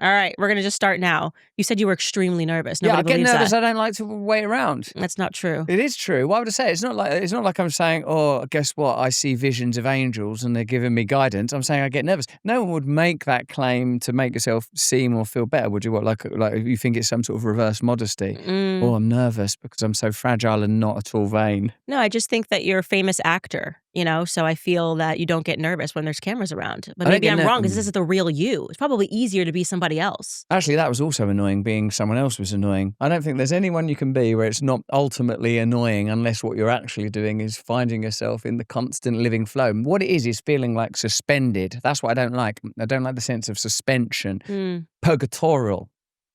All right, we're going to just start now. You said you were extremely nervous. Yeah, I Nobody get believes nervous. that. I don't like to wait around. That's not true. It is true. Why would I say it? It's not like I'm saying, oh, guess what? I see visions of angels and they're giving me guidance. I'm saying I get nervous. No one would make that claim to make yourself seem or feel better, would you? What, like you think it's some sort of reverse modesty? Oh, I'm nervous because I'm so fragile and not at all vain. No, I just think that you're a famous actor, so I feel that you don't get nervous when there's cameras around. But maybe I'm wrong because this is the real you. It's probably easier to be somebody else. Actually, that was also annoying. Being someone else was annoying. I don't think there's anyone you can be where it's not ultimately annoying unless what you're actually doing is finding yourself in the constant living flow. What it is feeling like suspended. That's what I don't like. I don't like the sense of suspension. Purgatorial.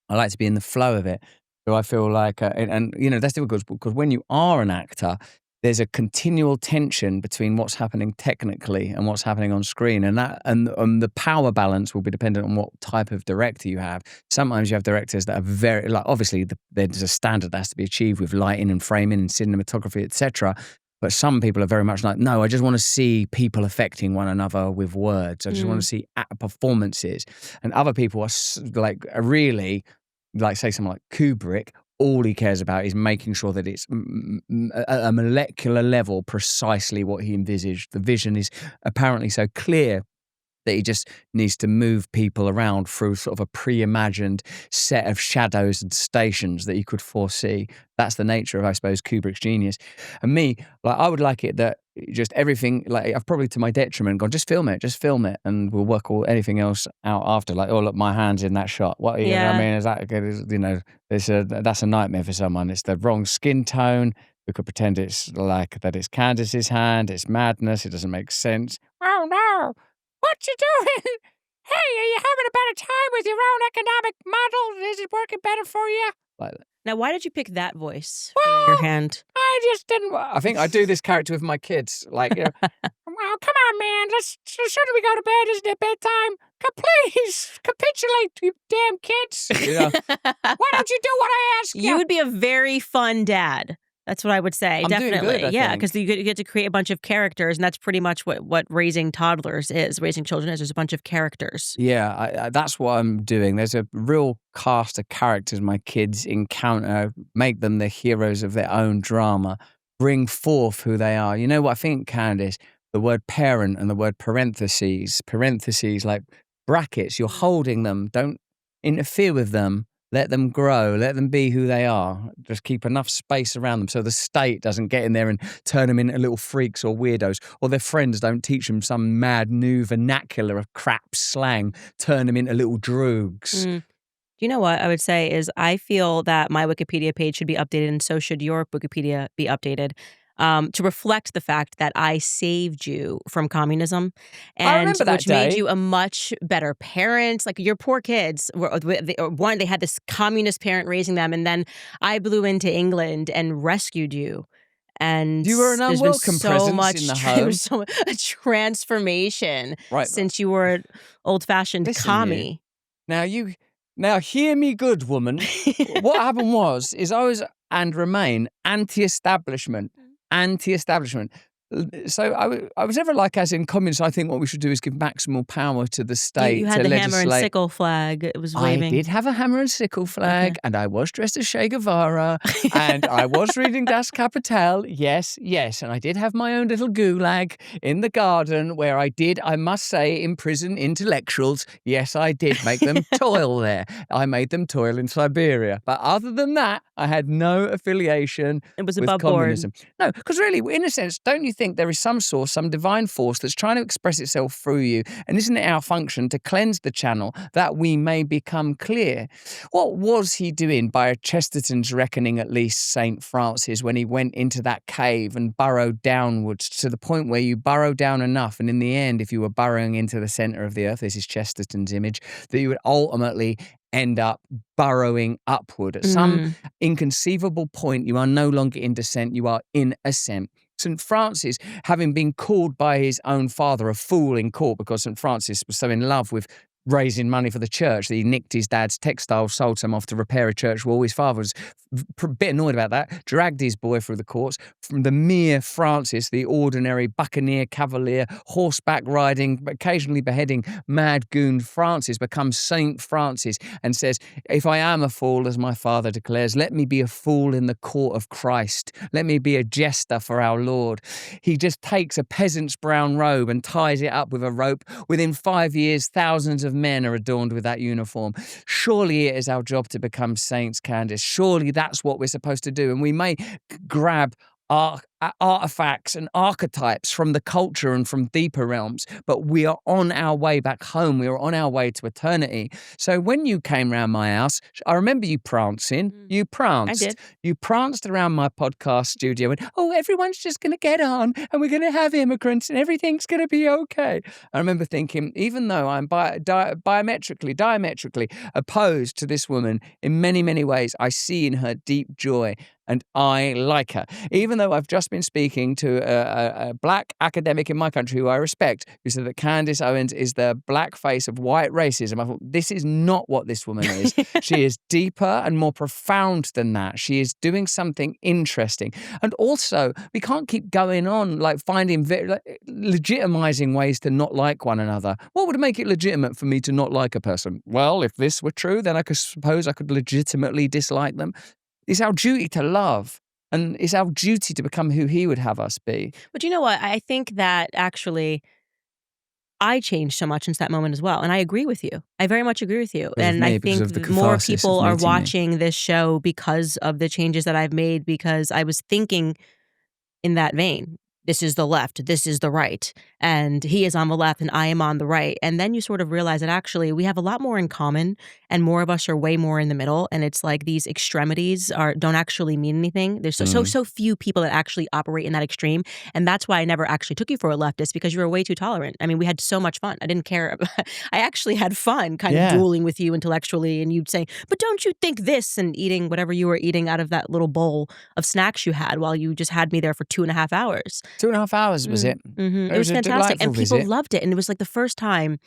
I like to be in the flow of it. So I feel like, that's difficult because when you are an actor, there's a continual tension between what's happening technically and what's happening on screen, and the power balance will be dependent on what type of director you have. Sometimes you have directors that are very, obviously there's a standard that has to be achieved with lighting and framing and cinematography, etc. But some people are very much like, no, I just want to see people affecting one another with words. I just want to see performances. And other people are really, like say someone like Kubrick. All he cares about is making sure that it's at a molecular level precisely what he envisaged. The vision is apparently so clear that he just needs to move people around through sort of a pre-imagined set of shadows and stations that you could foresee. That's the nature of, I suppose, Kubrick's genius. And me, I would like it that just everything, I've probably to my detriment gone, just film it, and we'll work anything else out after. Oh, look, my hand's in that shot. What? Yeah. I mean, is that good? That's a nightmare for someone. It's the wrong skin tone. We could pretend it's that it's Candace's hand. It's madness. It doesn't make sense. Oh no! What you doing? Hey, are you having a better time with your own economic model? Is it working better for you? Like that. Now, why did you pick that voice for your hand? I just didn't. I think I do this character with my kids. Well, come on, man. Shouldn't we go to bed? Isn't it bedtime? Please, capitulate, you damn kids. Why don't you do what I ask you? You would be a very fun dad. That's what I would say. I'm definitely. Doing good, yeah, because you get to create a bunch of characters, and that's pretty much what raising toddlers is, raising children is. There's a bunch of characters. Yeah, that's what I'm doing. There's a real cast of characters my kids encounter, make them the heroes of their own drama, bring forth who they are. You know what I think, Candace? The word parent and the word parentheses like brackets, you're holding them. Don't interfere with them. Let them grow. Let them be who they are. Just keep enough space around them so the state doesn't get in there and turn them into little freaks or weirdos, or their friends don't teach them some mad new vernacular of crap slang, turn them into little droogs. You know what I would say is I feel that my Wikipedia page should be updated, and so should your Wikipedia be updated. To reflect the fact that I saved you from communism, and which made you a much better parent. Like your poor kids they had this communist parent raising them, and then I blew into England and rescued you. And you were an unwelcome presence in the home. There was so much a transformation since you were an old-fashioned commie. Now hear me, good woman. What happened is I was and remain anti-establishment. So I was never like, as in communists, I think what we should do is give maximal power to the state. You had the hammer and sickle flag. It was waving. I did have a hammer and sickle flag, and I was dressed as Che Guevara, and I was reading Das Kapital. Yes. And I did have my own little gulag in the garden where I must say, imprison intellectuals. Yes, I did make them toil there. I made them toil in Siberia. But other than that, I had no affiliation with communism. No, because really, in a sense, don't you think there is some divine force that's trying to express itself through you? And isn't it our function to cleanse the channel that we may become clear? What was he doing by Chesterton's reckoning, at least St. Francis, when he went into that cave and burrowed downwards to the point where you burrow down enough, and in the end, if you were burrowing into the center of the earth, this is Chesterton's image, that you would ultimately end up burrowing upward. At some inconceivable point, you are no longer in descent, you are in ascent. St. Francis, having been called by his own father a fool in court because St. Francis was so in love with raising money for the church, that he nicked his dad's textiles, sold some off to repair a church wall. His father was a bit annoyed about that, dragged his boy through the courts. From the mere Francis, the ordinary buccaneer, cavalier, horseback riding, occasionally beheading, mad goon Francis becomes Saint Francis and says, if I am a fool, as my father declares, let me be a fool in the court of Christ. Let me be a jester for our Lord. He just takes a peasant's brown robe and ties it up with a rope. Within 5 years, thousands of men are adorned with that uniform. Surely it is our job to become saints, Candace. Surely that's what we're supposed to do. And we may grab artifacts and archetypes from the culture and from deeper realms, but we are on our way back home. We are on our way to eternity. So when you came round my house, I remember you prancing. You pranced. I did. You pranced around my podcast studio and, oh, everyone's just going to get on and we're going to have immigrants and everything's going to be okay. I remember thinking, even though I'm diametrically opposed to this woman in many, many ways, I see in her deep joy. And I like her. Even though I've just been speaking to a black academic in my country who I respect, who said that Candace Owens is the black face of white racism, I thought, this is not what this woman is. She is deeper and more profound than that. She is doing something interesting. And also, we can't keep going on like finding, legitimizing ways to not like one another. What would make it legitimate for me to not like a person? Well, if this were true, then I suppose I could legitimately dislike them. It's our duty to love, and it's our duty to become who he would have us be. But you know what? I think that actually I changed so much since that moment as well. And I agree with you. I very much agree with you. And I think more people are watching this show because of the changes that I've made, because I was thinking in that vein. This is the left, this is the right, and he is on the left and I am on the right. And then you sort of realize that actually we have a lot more in common and more of us are way more in the middle. And it's like these extremities don't actually mean anything. There's so few people that actually operate in that extreme. And that's why I never actually took you for a leftist, because you were way too tolerant. I mean, we had so much fun. I didn't care. I actually had fun kind of dueling with you intellectually, and you'd say, but don't you think this, and eating whatever you were eating out of that little bowl of snacks you had while you just had me there for 2.5 hours. 2.5 hours was it? Mm-hmm. It was fantastic, and people loved it. And it was like the first time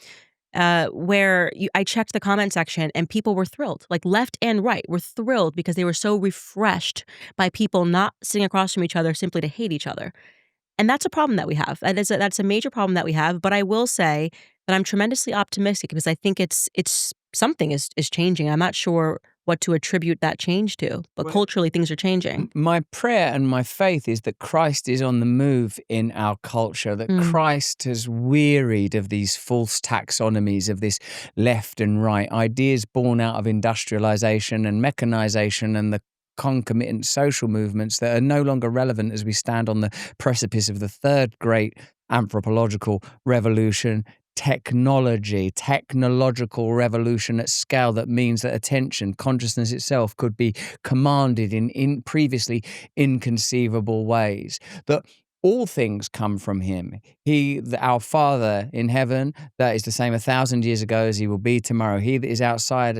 where I checked the comment section and people were thrilled, like left and right were thrilled, because they were so refreshed by people not sitting across from each other simply to hate each other. And that's a problem that we have. That's a major problem that we have. But I will say that I'm tremendously optimistic, because I think it's something is changing. I'm not sure what to attribute that change to, but culturally things are changing. My prayer and my faith is that Christ is on the move in our culture, that Christ has wearied of these false taxonomies of this left and right, ideas born out of industrialization and mechanization and the concomitant social movements that are no longer relevant as we stand on the precipice of the third great anthropological revolution. Technological revolution at scale that means that attention, consciousness itself could be commanded in previously inconceivable ways. That all things come from him. Our Father in heaven, that is the same 1,000 years ago as he will be tomorrow. He that is outside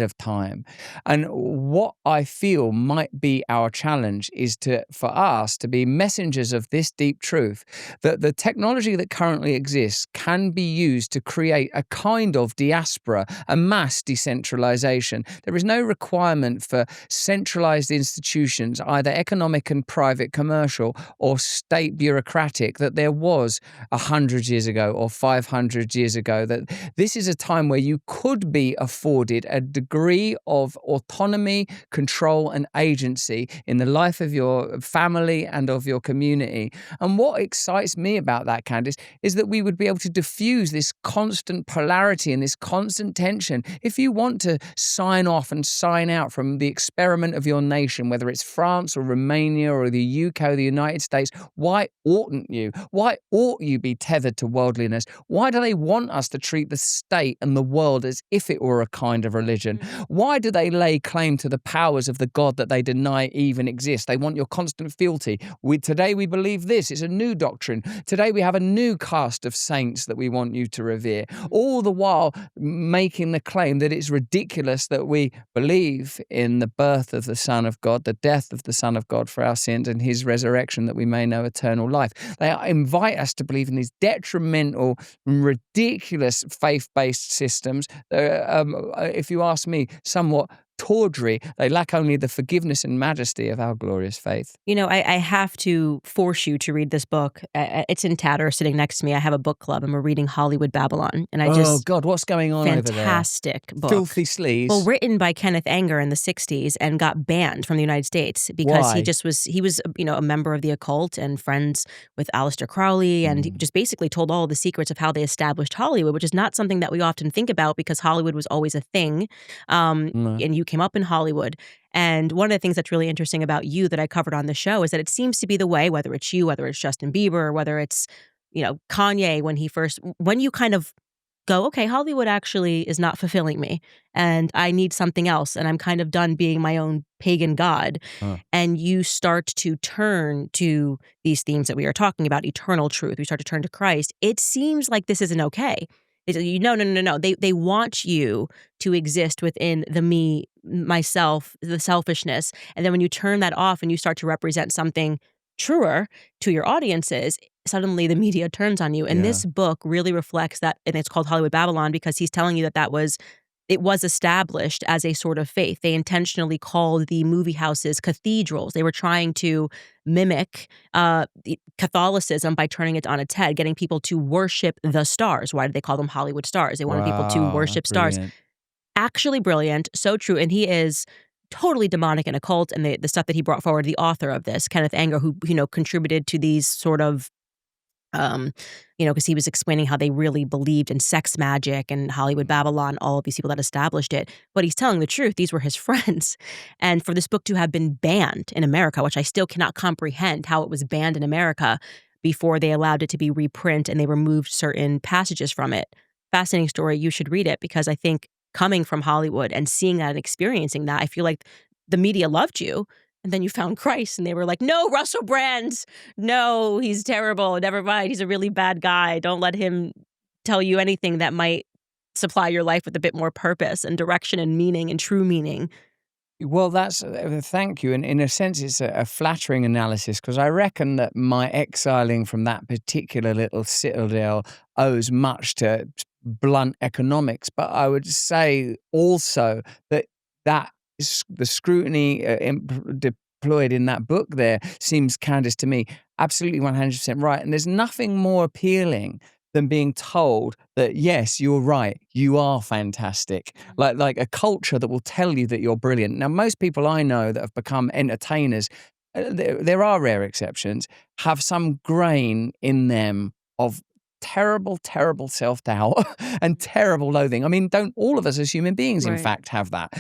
of time. And what I feel might be our challenge is for us to be messengers of this deep truth, that the technology that currently exists can be used to create a kind of diaspora, a mass decentralization. There is no requirement for centralized institutions, either economic and private commercial or state bureaucratic, that there was 100 years ago or 500 years ago. That this is a time where you could be afforded a degree of autonomy, control, and agency in the life of your family and of your community. And what excites me about that, Candace, is that we would be able to diffuse this constant polarity and this constant tension. If you want to sign off and sign out from the experiment of your nation, whether it's France or Romania or the UK or the United States, why oughtn't you? Why ought you be tethered to worldliness? Why do they want us to treat the state and the world as if it were a kind of religion? Why do they lay claim to the powers of the God that they deny even exist? They want your constant fealty. Today we believe this. It's a new doctrine. Today we have a new cast of saints that we want you to revere. All the while making the claim that it's ridiculous that we believe in the birth of the Son of God, the death of the Son of God for our sins, and his resurrection, that we may know eternal life. They invite us to believe in these detrimental, ridiculous faith-based systems. If you ask me, somewhat tawdry. They lack only the forgiveness and majesty of our glorious faith. You know, I have to force you to read this book. It's in tatter sitting next to me. I have a book club and we're reading Hollywood Babylon. And Oh, God, what's going on over there? Fantastic book. Filthy sleaze. Well, written by Kenneth Anger in the 60s and got banned from the United States because Why? he was, a member of the occult and friends with Aleister Crowley. And he just basically told all the secrets of how they established Hollywood, which is not something that we often think about because Hollywood was always a thing. And you came up in Hollywood. And one of the things that's really interesting about you that I covered on the show is that it seems to be the way, whether it's you, whether it's Justin Bieber, whether it's, Kanye, when you kind of go, okay, Hollywood actually is not fulfilling me and I need something else. And I'm kind of done being my own pagan god. And you start to turn to these themes that we are talking about, eternal truth. We start to turn to Christ. It seems like this isn't okay. No. They want you to exist within the me, myself, the selfishness. And then when you turn that off and you start to represent something truer to your audiences, suddenly the media turns on you. And this book really reflects that. And it's called Hollywood Babylon because he's telling you that it was established as a sort of faith. They intentionally called the movie houses cathedrals. They were trying to mimic Catholicism by turning it on its head, getting people to worship the stars. Why did they call them Hollywood stars? They wanted people to worship stars. Actually brilliant, so true. And he is totally demonic and occult. And the stuff that he brought forward, the author of this, Kenneth Anger, who, contributed to these sort of because he was explaining how they really believed in sex magic and Hollywood Babylon, all of these people that established it. But he's telling the truth. These were his friends. And for this book to have been banned in America, which I still cannot comprehend how it was banned in America before they allowed it to be reprint and they removed certain passages from it. Fascinating story. You should read it because I think coming from Hollywood and seeing that and experiencing that, I feel like the media loved you. And then you found Christ and they were like, no, Russell Brand, no, he's terrible. Never mind. He's a really bad guy. Don't let him tell you anything that might supply your life with a bit more purpose and direction and meaning and true meaning. Well, that's thank you. And in a sense, it's a flattering analysis because I reckon that my exiling from that particular little citadel owes much to blunt economics. But I would say also that the scrutiny deployed in that book there seems, Candace, to me, absolutely 100% right. And there's nothing more appealing than being told that, yes, you're right, you are fantastic. Like a culture that will tell you that you're brilliant. Now, most people I know that have become entertainers, there are rare exceptions, have some grain in them of terrible, terrible self-doubt and terrible loathing. I mean, don't all of us as human beings, in fact, have that?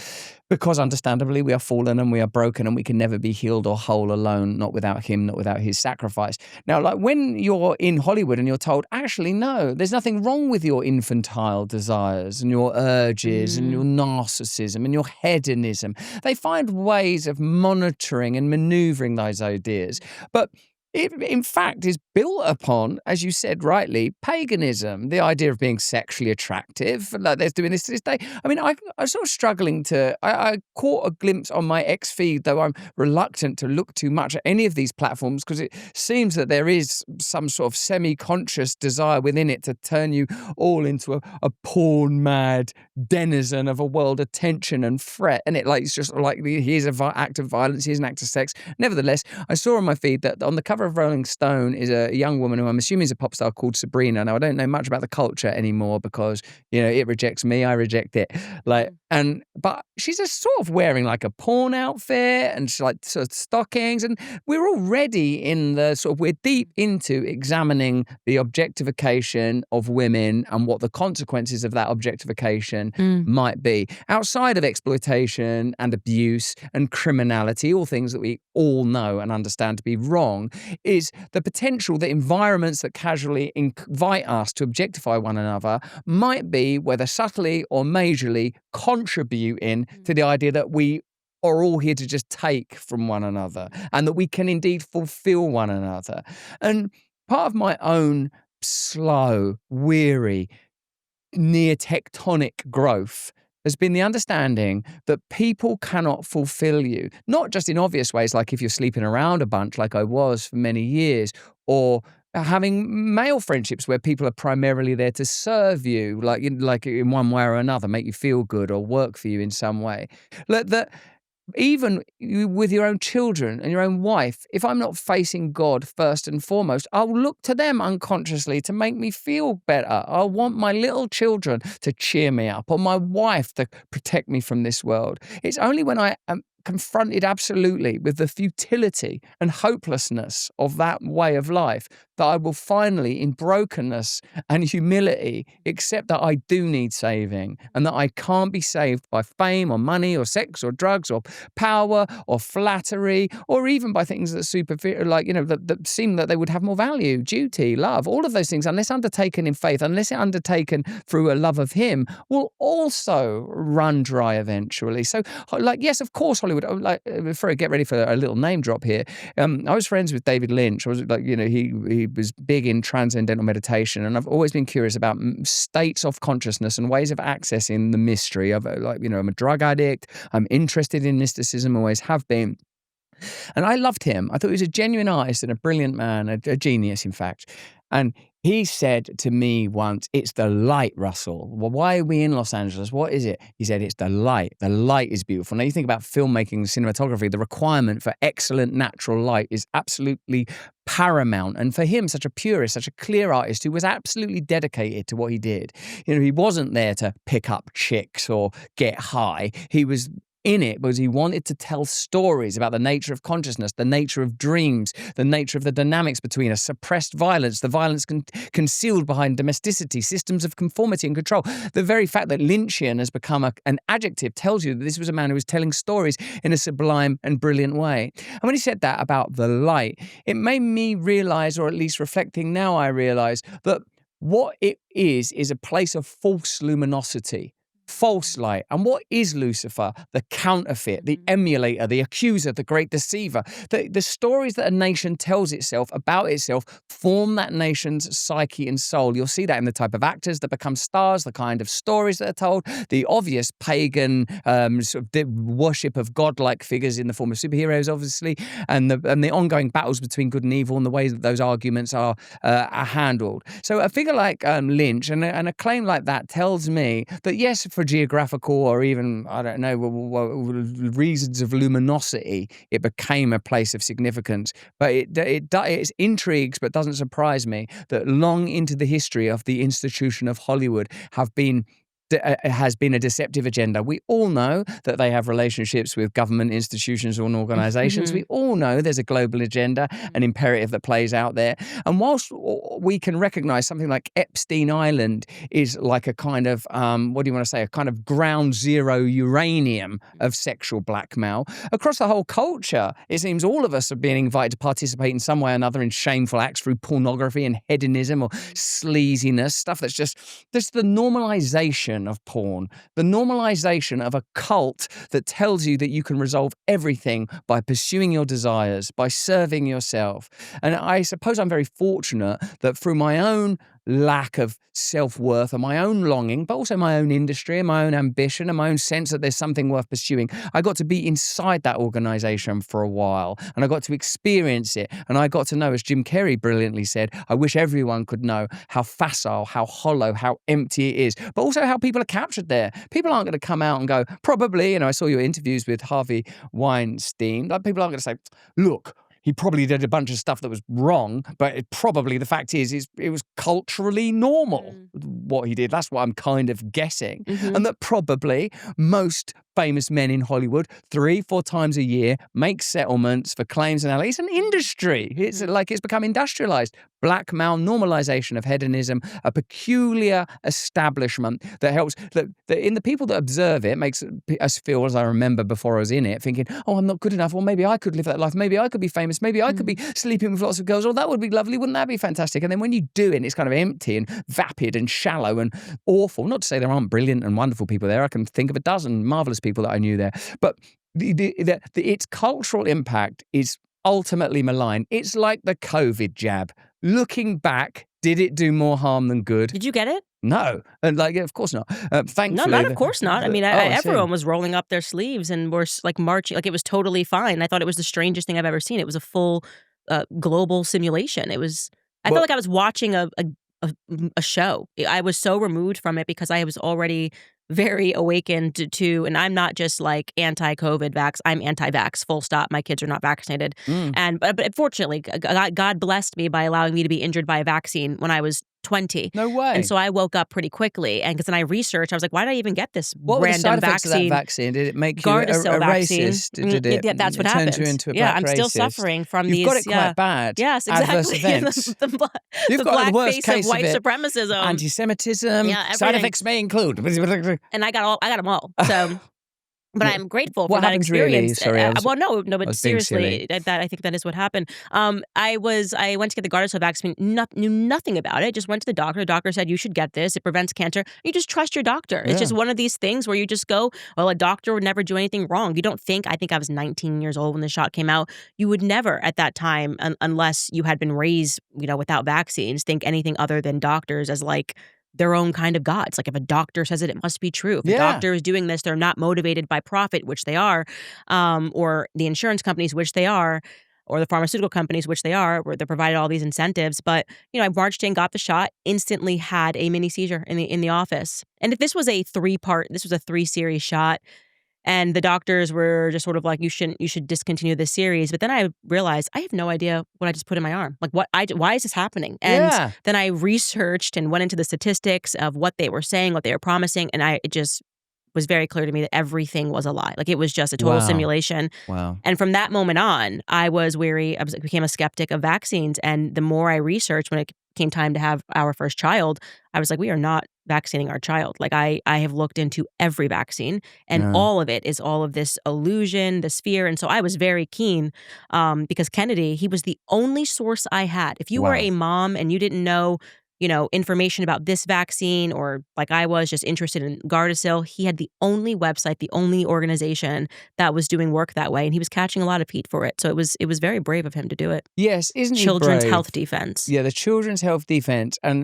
Because understandably, we are fallen and we are broken and we can never be healed or whole alone, not without him, not without his sacrifice. Now, like when you're in Hollywood and you're told, actually, no, there's nothing wrong with your infantile desires and your urges and your narcissism and your hedonism. They find ways of monitoring and maneuvering those ideas. But it, in fact, is built upon, as you said rightly, paganism, the idea of being sexually attractive. Like they're doing this to this day. I mean, I'm sort of struggling to. I caught a glimpse on my X feed, though I'm reluctant to look too much at any of these platforms because it seems that there is some sort of semi-conscious desire within it to turn you all into a porn-mad denizen of a world of tension and fret. And it's just like here's an act of violence, here's an act of sex. Nevertheless, I saw on my feed that on the cover of Rolling Stone is a young woman who I'm assuming is a pop star called Sabrina. Now, I don't know much about the culture anymore because, it rejects me, I reject it. But she's just sort of wearing like a porn outfit and she's like sort of stockings. And we're already we're deep into examining the objectification of women and what the consequences of that objectification might be. Outside of exploitation and abuse and criminality, all things that we all know and understand to be wrong, is the potential that environments that casually invite us to objectify one another might be, whether subtly or majorly, contributing to the idea that we are all here to just take from one another and that we can indeed fulfill one another. And part of my own slow, weary, near tectonic growth has been the understanding that people cannot fulfill you, not just in obvious ways, like if you're sleeping around a bunch like I was for many years, or having male friendships where people are primarily there to serve you, like in one way or another, make you feel good or work for you in some way. That even with your own children and your own wife, if I'm not facing God first and foremost, I'll look to them unconsciously to make me feel better. I'll want my little children to cheer me up or my wife to protect me from this world. It's only when I am confronted absolutely with the futility and hopelessness of that way of life that I will finally, in brokenness and humility, accept that I do need saving and that I can't be saved by fame or money or sex or drugs or power or flattery or even by things that superficial, like, that seem that they would have more value, duty, love, all of those things, unless undertaken in faith, unless undertaken through a love of Him, will also run dry eventually. So, yes, of course, Hollywood. Before I get ready for a little name drop here, I was friends with David Lynch. He was big in transcendental meditation, and I've always been curious about states of consciousness and ways of accessing the mystery of, I'm a drug addict. I'm interested in mysticism, always have been. And I loved him. I thought he was a genuine artist and a brilliant man, a genius, in fact. And he said to me once, "It's the light, Russell. Well, why are we in Los Angeles? What is it?" He said, "It's the light. The light is beautiful." Now, you think about filmmaking, cinematography, the requirement for excellent natural light is absolutely paramount. And for him, such a purist, such a clear artist who was absolutely dedicated to what he did, he wasn't there to pick up chicks or get high. He was in it because he wanted to tell stories about the nature of consciousness, the nature of dreams, the nature of the dynamics between us, suppressed violence, the violence concealed behind domesticity, systems of conformity and control. The very fact that Lynchian has become an adjective tells you that this was a man who was telling stories in a sublime and brilliant way. And when he said that about the light, it made me realize, or at least reflecting now, I realize that what it is a place of false luminosity. False light. And what is Lucifer? The counterfeit, the emulator, the accuser, the great deceiver. The stories that a nation tells itself about itself form that nation's psyche and soul. You'll see that in the type of actors that become stars, the kind of stories that are told, the obvious pagan sort of worship of godlike figures in the form of superheroes, obviously, and the ongoing battles between good and evil and the ways that those arguments are handled. So a figure like Lynch and a claim like that tells me that, yes, for geographical or even, I don't know, reasons of luminosity, it became a place of significance. But it intrigues but doesn't surprise me that long into the history of the institution of Hollywood has been a deceptive agenda. We all know that they have relationships with government institutions and organizations. We all know there's a global agenda, an imperative that plays out there. And whilst we can recognize something like Epstein Island is like a kind of, a kind of ground zero uranium of sexual blackmail, across the whole culture, it seems all of us are being invited to participate in some way or another in shameful acts through pornography and hedonism or sleaziness, stuff that's just the normalization of porn, the normalization of a cult that tells you that you can resolve everything by pursuing your desires, by serving yourself. And I suppose I'm very fortunate that through my own lack of self-worth and my own longing, but also my own industry and my own ambition and my own sense that there's something worth pursuing, I got to be inside that organization for a while and I got to experience it. And I got to know, as Jim Carrey brilliantly said, I wish everyone could know how facile, how hollow, how empty it is, but also how people are captured there. People aren't going to come out and go, probably, I saw your interviews with Harvey Weinstein, like people aren't going to say, look, he probably did a bunch of stuff that was wrong, but the fact is it was culturally normal what he did. That's what I'm kind of guessing. And that probably most famous men in Hollywood 3-4 times a year make settlements for claims and it's an industry. It's become industrialized. Blackmail, normalization of hedonism, a peculiar establishment that helps that in the people that observe it makes us feel, as I remember before I was in it, thinking, oh, I'm not good enough, or maybe I could live that life, maybe I could be famous, maybe I could be sleeping with lots of girls, or that would be lovely, wouldn't that be fantastic? And then when you do it, it's kind of empty and vapid and shallow and awful. Not to say there aren't brilliant and wonderful people there. I can think of a dozen marvelous people that I knew there. But its cultural impact is ultimately malign. It's like the COVID jab. Looking back, did it do more harm than good? Did you get it? No, and of course not. No, Thankfully, not of course not. I mean, I see. everyone was rolling up their sleeves and were like marching, like it was totally fine. I thought it was the strangest thing I've ever seen. It was a full global simulation. It was. I felt Well, like I was watching a show. I was so removed from it because I was already very awakened to, and I'm not just like anti-COVID vax. I'm anti-vax. Full stop. My kids are not vaccinated, mm, and but fortunately, God blessed me by allowing me to be injured by a vaccine when I was 20. no And way. so I woke up pretty quickly, and because then I researched, I was like, why did I even get this What were the random side effects of that vaccine? vaccine? Did it make you Gardasil a vaccine. racist? Did it That's what turn you happened. into a Yeah, black I'm still racist? suffering from You've these. got it quite bad. Yes, Adverse exactly. events. You've The got black the worst face case of white of it. supremacism. Anti-Semitism. Yeah, Side everything. effects may include. And I got them all. So. But I'm grateful for What that happens really? experience. Sorry, I No, I but was being silly. seriously, I think that is what happened. I went to get the Gardasil vaccine, knew nothing about it. Just went to the doctor. The doctor said you should get this. It prevents cancer. You just trust your doctor. It's Yeah. just one of these things where you just go, well, a doctor would never do anything wrong. You don't think. I think I was 19 years old when the shot came out. You would never at that time, unless you had been raised, without vaccines, think anything other than doctors as like their own kind of gods. Like if a doctor says it, it must be true. If a Yeah. doctor is doing this, they're not motivated by profit, which they are, or the insurance companies, which they are, or the pharmaceutical companies, which they are, where they provided all these incentives. But I marched in, got the shot, instantly had a mini seizure in the office. And if this was a 3-series shot. And the doctors were just sort of like, you should discontinue this series. But then I realized I have no idea what I just put in my arm. Like why is this happening? And Yeah. then I researched and went into the statistics of what they were saying, what they were promising. And it just was very clear to me that everything was a lie. Like it was just a total Wow. simulation. Wow. And from that moment on, I was weary. I became a skeptic of vaccines. And the more I researched, when it came time to have our first child, I was like, we are not vaccinating our child. Like I have looked into every vaccine, and Yeah. all of it is all of this illusion, this fear. And so I was very keen because Kennedy, he was the only source I had. If you were Wow. a mom and you didn't know, information about this vaccine, or like I was just interested in Gardasil, he had the only website, the only organization that was doing work that way. And he was catching a lot of heat for it. So it was very brave of him to do it. Yes, isn't he Children's brave? Health Defense. Yeah, the Children's Health Defense. And,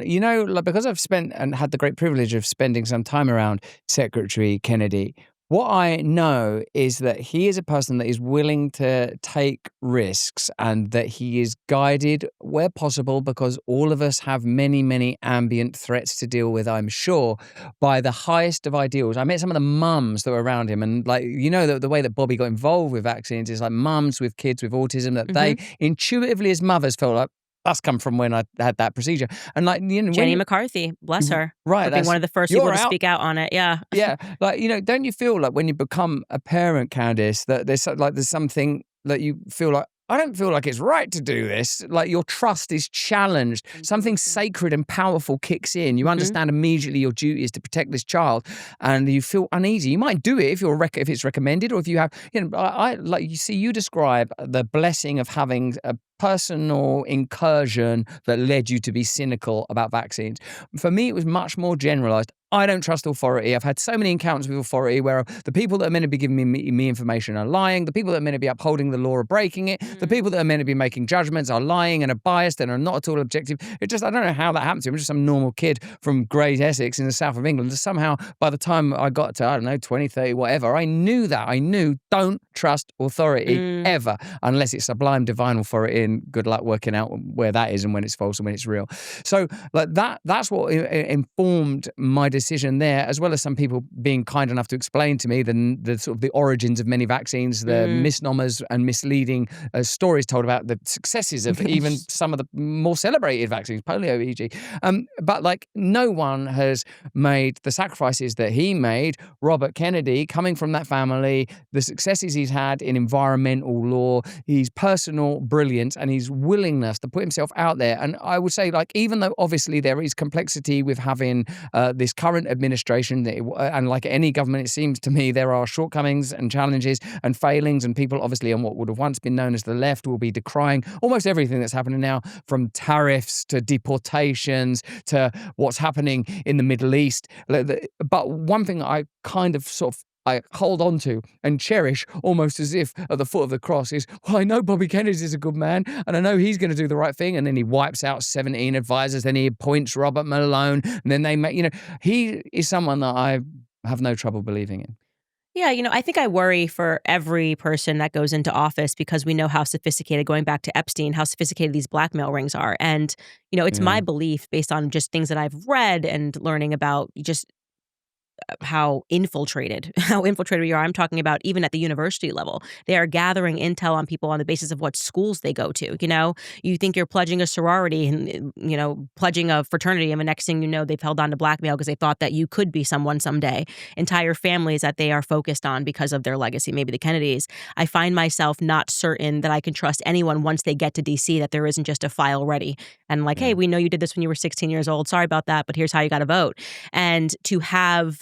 because I've spent and had the great privilege of spending some time around Secretary Kennedy, what I know is that he is a person that is willing to take risks, and that he is guided where possible, because all of us have many, many ambient threats to deal with, I'm sure, by the highest of ideals. I met some of the mums that were around him, and the way that Bobby got involved with vaccines is like mums with kids with autism, that they intuitively as mothers felt like, that's come from when I had that procedure. And Jenny McCarthy, bless her. Right, For being one of the first people to speak out on it. Yeah. Yeah, don't you feel like when you become a parent, Candace, that there's something that you feel like, I don't feel like it's right to do this. Like your trust is challenged. Something sacred and powerful kicks in. You understand immediately your duty is to protect this child, and you feel uneasy. You might do it if if it's recommended, or if you have, you describe the blessing of having a personal incursion that led you to be cynical about vaccines. For me, it was much more generalized. I don't trust authority. I've had so many encounters with authority where the people that are meant to be giving me information are lying. The people that are meant to be upholding the law are breaking it. The people that are meant to be making judgments are lying and are biased and are not at all objective. I don't know how that happened to me. I'm just some normal kid from Great Essex in the south of England. Just somehow, by the time I got to, 20, 30, whatever, I knew that. I knew, don't trust authority ever, unless it's sublime divine authority, and good luck working out where that is and when it's false and when it's real. So that's what informed my decision there, as well as some people being kind enough to explain to me the sort of the origins of many vaccines, the misnomers and misleading stories told about the successes of even some of the more celebrated vaccines, polio, e.g. But no one has made the sacrifices that he made. Robert Kennedy, coming from that family, the successes he's had in environmental law, his personal brilliance, and his willingness to put himself out there. And I would say, even though obviously there is complexity with having this current administration, and like any government, it seems to me there are shortcomings and challenges and failings, and people obviously on what would have once been known as the left will be decrying almost everything that's happening now, from tariffs to deportations to what's happening in the Middle East. But one thing I kind of sort of I hold on to and cherish almost as if at the foot of the cross is, well, I know Bobby Kennedy's a good man and I know he's going to do the right thing. And then he wipes out 17 advisors. Then he appoints Robert Malone. And then they make, he is someone that I have no trouble believing in. Yeah, I think I worry for every person that goes into office because we know how sophisticated, going back to Epstein, how sophisticated these blackmail rings are. And, it's my belief based on just things that I've read and learning about just how infiltrated we are. I'm talking about even at the university level. They are gathering intel on people on the basis of what schools they go to. You think you're pledging a sorority and, pledging a fraternity, and the next thing you know, they've held on to blackmail because they thought that you could be someone someday. Entire families that they are focused on because of their legacy, maybe the Kennedys. I find myself not certain that I can trust anyone once they get to D.C., that there isn't just a file ready and like, hey, we know you did this when you were 16 years old. Sorry about that, but here's how you got to vote. And to have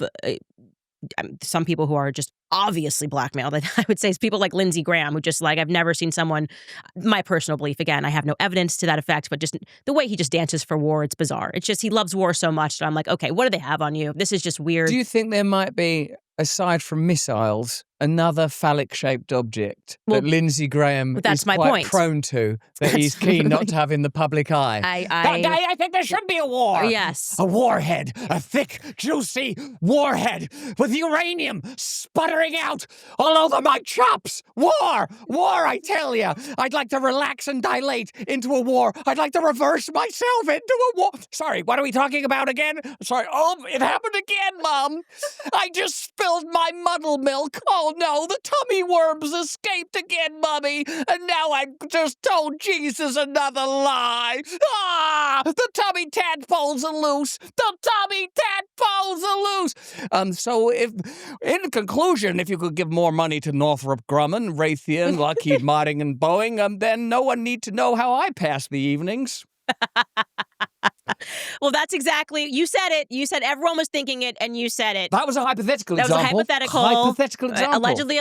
some people who are just obviously blackmailed, I would say, is people like Lindsey Graham, who just I've never seen someone, my personal belief, again, I have no evidence to that effect, but just the way he just dances for war, it's bizarre. It's just, he loves war so much that I'm like, okay, what do they have on you? This is just weird. Do you think there might be, aside from missiles, another phallic-shaped object that Lindsey Graham is quite prone to, that he's keen not to have in the public eye? I think there should be a war. Yes. A warhead. A thick, juicy warhead with uranium sputtering out all over my chops. War! War, I tell you. I'd like to relax and dilate into a war. I'd like to reverse myself into a war. Sorry, what are we talking about again? Sorry. Oh, it happened again, Mom. I just spilled my muddle milk. Oh, no, the tummy worms escaped again, Mummy, and now I've just told Jesus another lie. Ah, the tummy tadpoles are loose. The tummy tadpoles are loose. So if, in conclusion, if you could give more money to Northrop Grumman, Raytheon, Lockheed Martin, and Boeing, then no one need to know how I pass the evenings. Well, that's exactly, you said it. You said everyone was thinking it, and you said it. That was a hypothetical example. That was a hypothetical. Hypothetical example. Allegedly.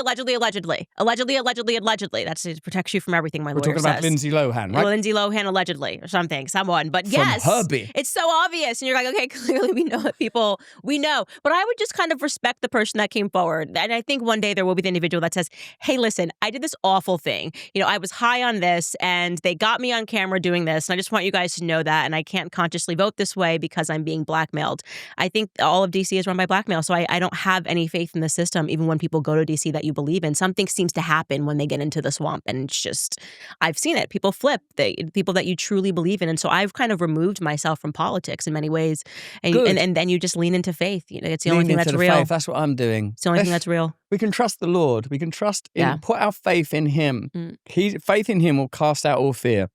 That's to protect you from everything, my lawyer says. We're talking about Lindsay Lohan, right? Lindsay Lohan, allegedly, or something, someone. But yes, from Herbie. It's so obvious. And you're like, okay, clearly we know that people, we know. But I would just kind of respect the person that came forward. And I think one day there will be the individual that says, hey, listen, I did this awful thing. I was high on this, and they got me on camera doing this. And I just want you guys to know that. And I can't consciously vote this way because I'm being blackmailed. I think all of DC is run by blackmail, so I don't have any faith in the system, even when people go to DC that you believe in. Something seems to happen when they get into the swamp, and it's just, I've seen it. People flip, people that you truly believe in. And so I've kind of removed myself from politics in many ways, and then you just lean into faith. It's the only thing that's real. Faith. That's what I'm doing. It's the only thing that's real. We can trust the Lord. We can trust in, put our faith in Him. Faith in Him will cast out all fear.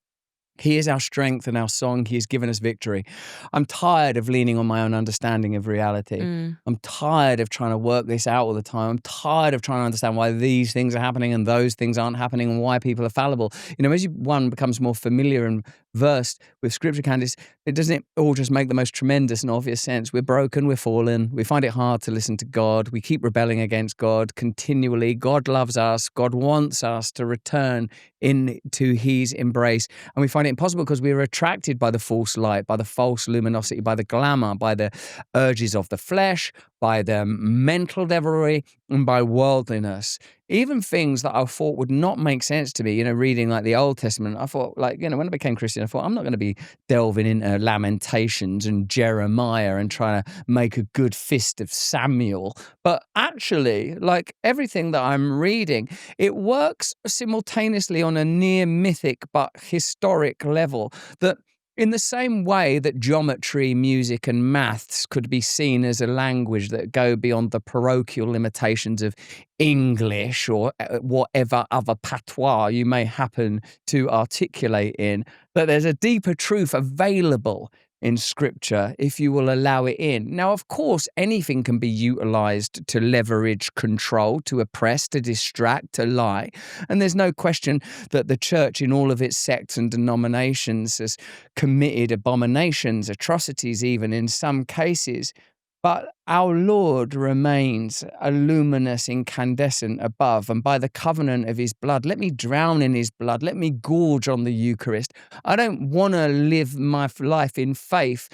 He is our strength and our song. He has given us victory. I'm tired of leaning on my own understanding of reality. I'm tired of trying to work this out all the time. I'm tired of trying to understand why these things are happening and those things aren't happening and why people are fallible. As one becomes more familiar and versed with Scripture, Candace, it doesn't all just make the most tremendous and obvious sense. We're broken, we're fallen, we find it hard to listen to God, we keep rebelling against God continually. God loves us, God wants us to return into His embrace, and we find it impossible because we are attracted by the false light, by the false luminosity, by the glamour, by the urges of the flesh, by the mental devilry, and by worldliness. Even things that I thought would not make sense to me, reading like the Old Testament, I thought when I became Christian, I thought I'm not going to be delving into Lamentations and Jeremiah and trying to make a good fist of Samuel. But actually, like everything that I'm reading, it works simultaneously on a near mythic but historic level, that in the same way that geometry, music, and maths could be seen as a language that go beyond the parochial limitations of English or whatever other patois you may happen to articulate in, that there's a deeper truth available in Scripture if you will allow it in. Now, of course, anything can be utilized to leverage control, to oppress, to distract, to lie. And there's no question that the church in all of its sects and denominations has committed abominations, atrocities even in some cases. But our Lord remains a luminous incandescent above, and by the covenant of His blood, let me drown in His blood, let me gorge on the Eucharist. I don't want to live my life in faith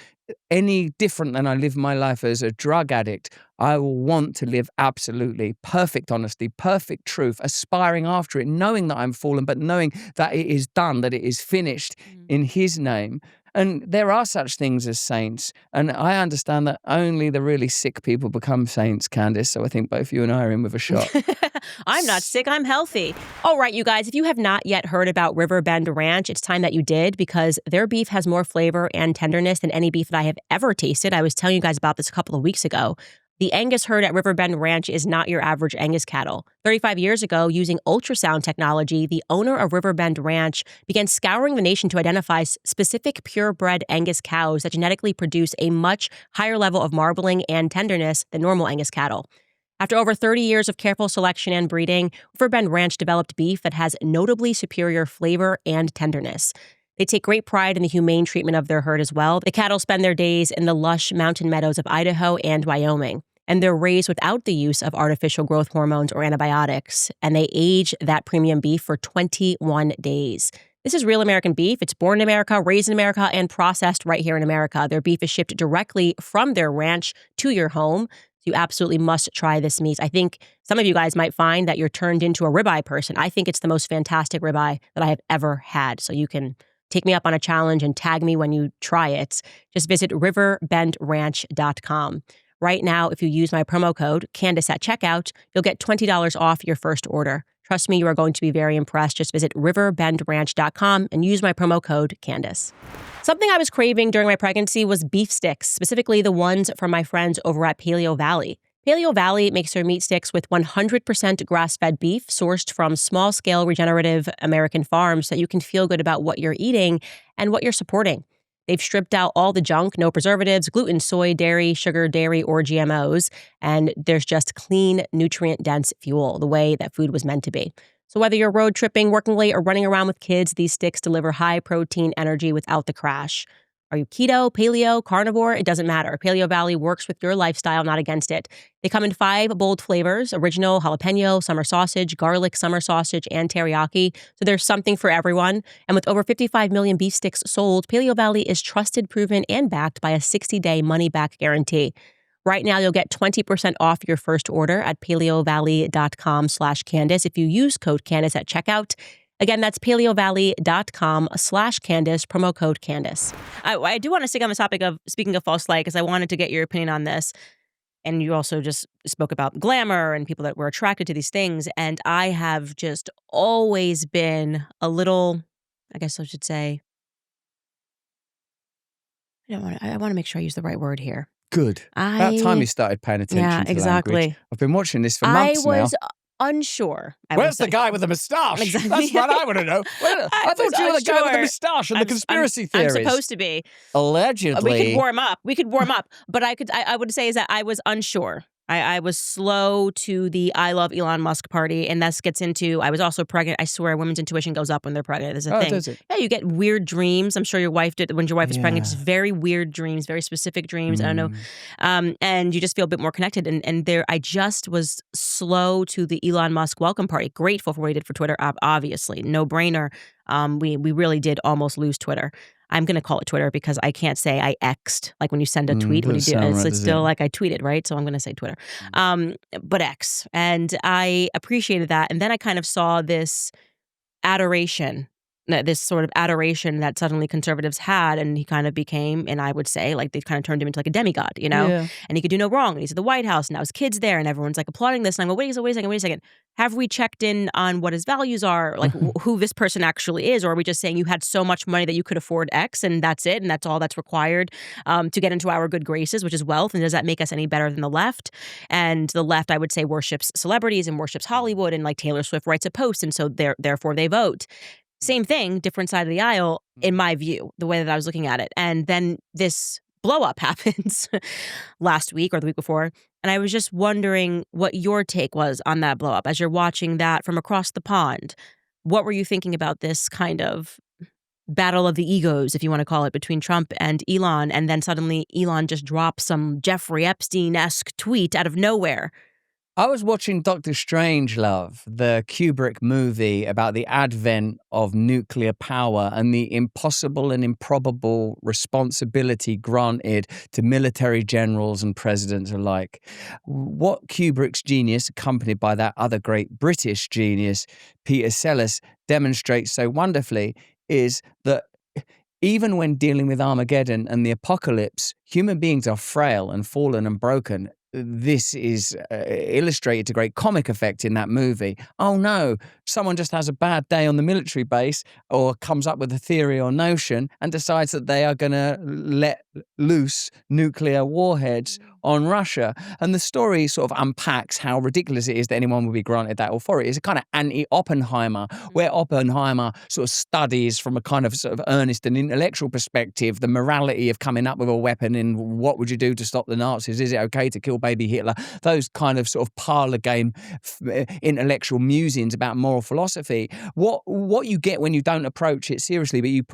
any different than I live my life as a drug addict. I will want to live absolutely perfect honesty, perfect truth, aspiring after it, knowing that I'm fallen, but knowing that it is done, that it is finished in His name. And there are such things as saints. And I understand that only the really sick people become saints, Candace. So I think both you and I are in with a shot. I'm not sick, I'm healthy. All right, you guys, if you have not yet heard about Riverbend Ranch, it's time that you did, because their beef has more flavor and tenderness than any beef that I have ever tasted. I was telling you guys about this a couple of weeks ago. The Angus herd at Riverbend Ranch is not your average Angus cattle. 35 years ago, using ultrasound technology, the owner of Riverbend Ranch began scouring the nation to identify specific purebred Angus cows that genetically produce a much higher level of marbling and tenderness than normal Angus cattle. After over 30 years of careful selection and breeding, Riverbend Ranch developed beef that has notably superior flavor and tenderness. They take great pride in the humane treatment of their herd as well. The cattle spend their days in the lush mountain meadows of Idaho and Wyoming, and they're raised without the use of artificial growth hormones or antibiotics, and they age that premium beef for 21 days. This is real American beef. It's born in America, raised in America, and processed right here in America. Their beef is shipped directly from their ranch to your home. You absolutely must try this meat. I think some of you guys might find that you're turned into a ribeye person. I think it's the most fantastic ribeye that I have ever had. So you can take me up on a challenge and tag me when you try it. Just visit riverbendranch.com. Right now, if you use my promo code, Candace at checkout, you'll get $20 off your first order. Trust me, you are going to be very impressed. Just visit riverbendranch.com and use my promo code, Candace. Something I was craving during my pregnancy was beef sticks, specifically the ones from my friends over at Paleovalley. Paleovalley makes their meat sticks with 100% grass-fed beef sourced from small-scale regenerative American farms so that you can feel good about what you're eating and what you're supporting. They've stripped out all the junk, no preservatives, gluten, soy, dairy, sugar, dairy, or GMOs, and there's just clean, nutrient-dense fuel, the way that food was meant to be. So whether you're road tripping, working late, or running around with kids, these sticks deliver high-protein energy without the crash. Are you keto, paleo, carnivore? It doesn't matter. Paleovalley works with your lifestyle, not against it. They come in 5 bold flavors: original, jalapeno, summer sausage, garlic, summer sausage, and teriyaki. So there's something for everyone. And with over 55 million beef sticks sold, Paleovalley is trusted, proven, and backed by a 60-day money-back guarantee. Right now, you'll get 20% off your first order at paleovalley.com/Candace if you use code Candace at checkout. Again, that's paleovalley.com/Candace, promo code Candace. I do want to stick on the topic of speaking of false light, because I wanted to get your opinion on this. And you also just spoke about glamour and people that were attracted to these things. And I have just always been a little, I guess I should say, I want to make sure I use the right word here. Good. About time you started paying attention to exactly. language. I've been watching this for months now. I was unsure. Where's the guy with the moustache? Exactly. That's what I want to know. I thought you were the guy with the moustache and the conspiracy theories. I'm supposed to be. Allegedly. We could warm up. But I would say is that I was unsure. I was slow to the I love Elon Musk party, and this gets into, I was also pregnant. I swear women's intuition goes up when they're pregnant. There's a thing. Does it? Yeah, you get weird dreams. I'm sure your wife did when your wife was pregnant. Just very weird dreams, very specific dreams. I don't know. And you just feel a bit more connected. And there, I just was slow to the Elon Musk welcome party. Grateful for what he did for Twitter, obviously. No brainer. We really did almost lose Twitter. I'm going to call it Twitter because I can't say I X'd. Like when you send a tweet, when you do, it's still like I tweeted, right? So I'm going to say Twitter. But X. And I appreciated that. And then I kind of saw this adoration, this sort of adoration that suddenly conservatives had, and he kind of became, and I would say, like they kind of turned him into like a demigod, you know? Yeah. And he could do no wrong. And he's at the White House, and now his kid's there, and everyone's like applauding this. And I'm like, wait a second. Have we checked in on what his values are? Like who this person actually is? Or are we just saying you had so much money that you could afford X and that's it, and that's all that's required to get into our good graces, which is wealth? And does that make us any better than the left? And the left, I would say, worships celebrities and worships Hollywood, and like Taylor Swift writes a post, and so therefore they vote. Same thing, different side of the aisle, in my view, the way that I was looking at it. And then this blow up happens last week or the week before. And I was just wondering what your take was on that blow up as you're watching that from across the pond. What were you thinking about this kind of battle of the egos, if you want to call it, between Trump and Elon? And then suddenly Elon just drops some Jeffrey Epstein-esque tweet out of nowhere. I was watching Dr. Strangelove, the Kubrick movie about the advent of nuclear power and the impossible and improbable responsibility granted to military generals and presidents alike. What Kubrick's genius, accompanied by that other great British genius, Peter Sellers, demonstrates so wonderfully is that even when dealing with Armageddon and the apocalypse, human beings are frail and fallen and broken. This is illustrated to great comic effect in that movie. Oh no, someone just has a bad day on the military base or comes up with a theory or notion and decides that they are going to let loose nuclear warheads on Russia. And the story sort of unpacks how ridiculous it is that anyone would be granted that authority. It's a kind of anti-Oppenheimer, where Oppenheimer sort of studies from a kind of sort of earnest and intellectual perspective the morality of coming up with a weapon and what would you do to stop the Nazis? Is it okay to kill baby Hitler? Those kind of sort of parlor game intellectual musings about moral philosophy. What you get when you don't approach it seriously, but you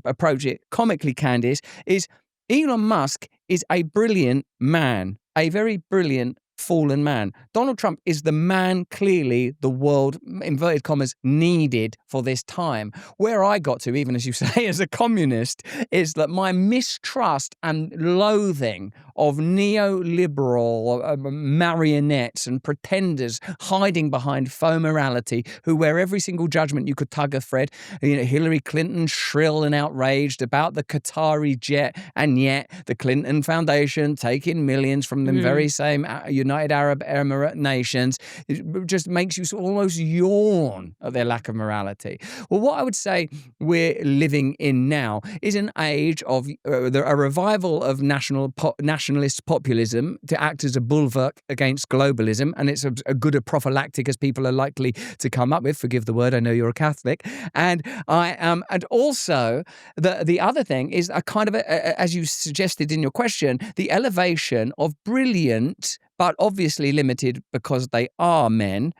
approach it comically, Candace, is Elon Musk is a brilliant man, a very brilliant fallen man. Donald Trump is the man clearly the world, inverted commas, needed for this time. Where I got to, even as you say, as a communist, is that my mistrust and loathing of neoliberal marionettes and pretenders hiding behind faux morality, who where every single judgment you could tug a thread, Hillary Clinton shrill and outraged about the Qatari jet, and yet the Clinton Foundation taking millions from the very same United Arab Emirates nations. It just makes you almost yawn at their lack of morality. Well, what I would say we're living in now is an age of a revival of nationalist populism to act as a bulwark against globalism, and it's a good a prophylactic as people are likely to come up with. Forgive the word, I know you're a Catholic. And and also the other thing is a kind of as you suggested in your question, the elevation of brilliant but obviously limited because they are men,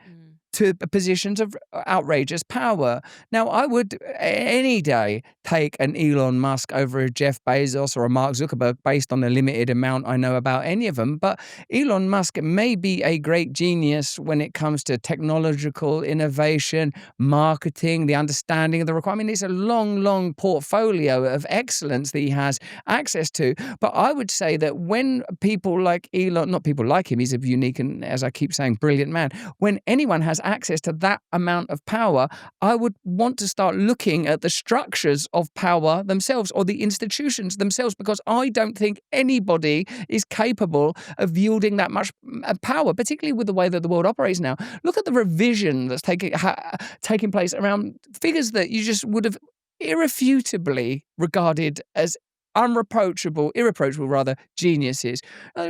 to positions of outrageous power. Now, I would any day take an Elon Musk over a Jeff Bezos or a Mark Zuckerberg based on the limited amount I know about any of them. But Elon Musk may be a great genius when it comes to technological innovation, marketing, the understanding of the requirement. I mean, it's a long, long portfolio of excellence that he has access to. But I would say that when people like Elon, not people like him, he's a unique and, as I keep saying, brilliant man. When anyone has access to that amount of power, I would want to start looking at the structures of power themselves or the institutions themselves, because I don't think anybody is capable of wielding that much power, particularly with the way that the world operates now. Look at the revision that's taking place around figures that you just would have irrefutably regarded as irreproachable geniuses.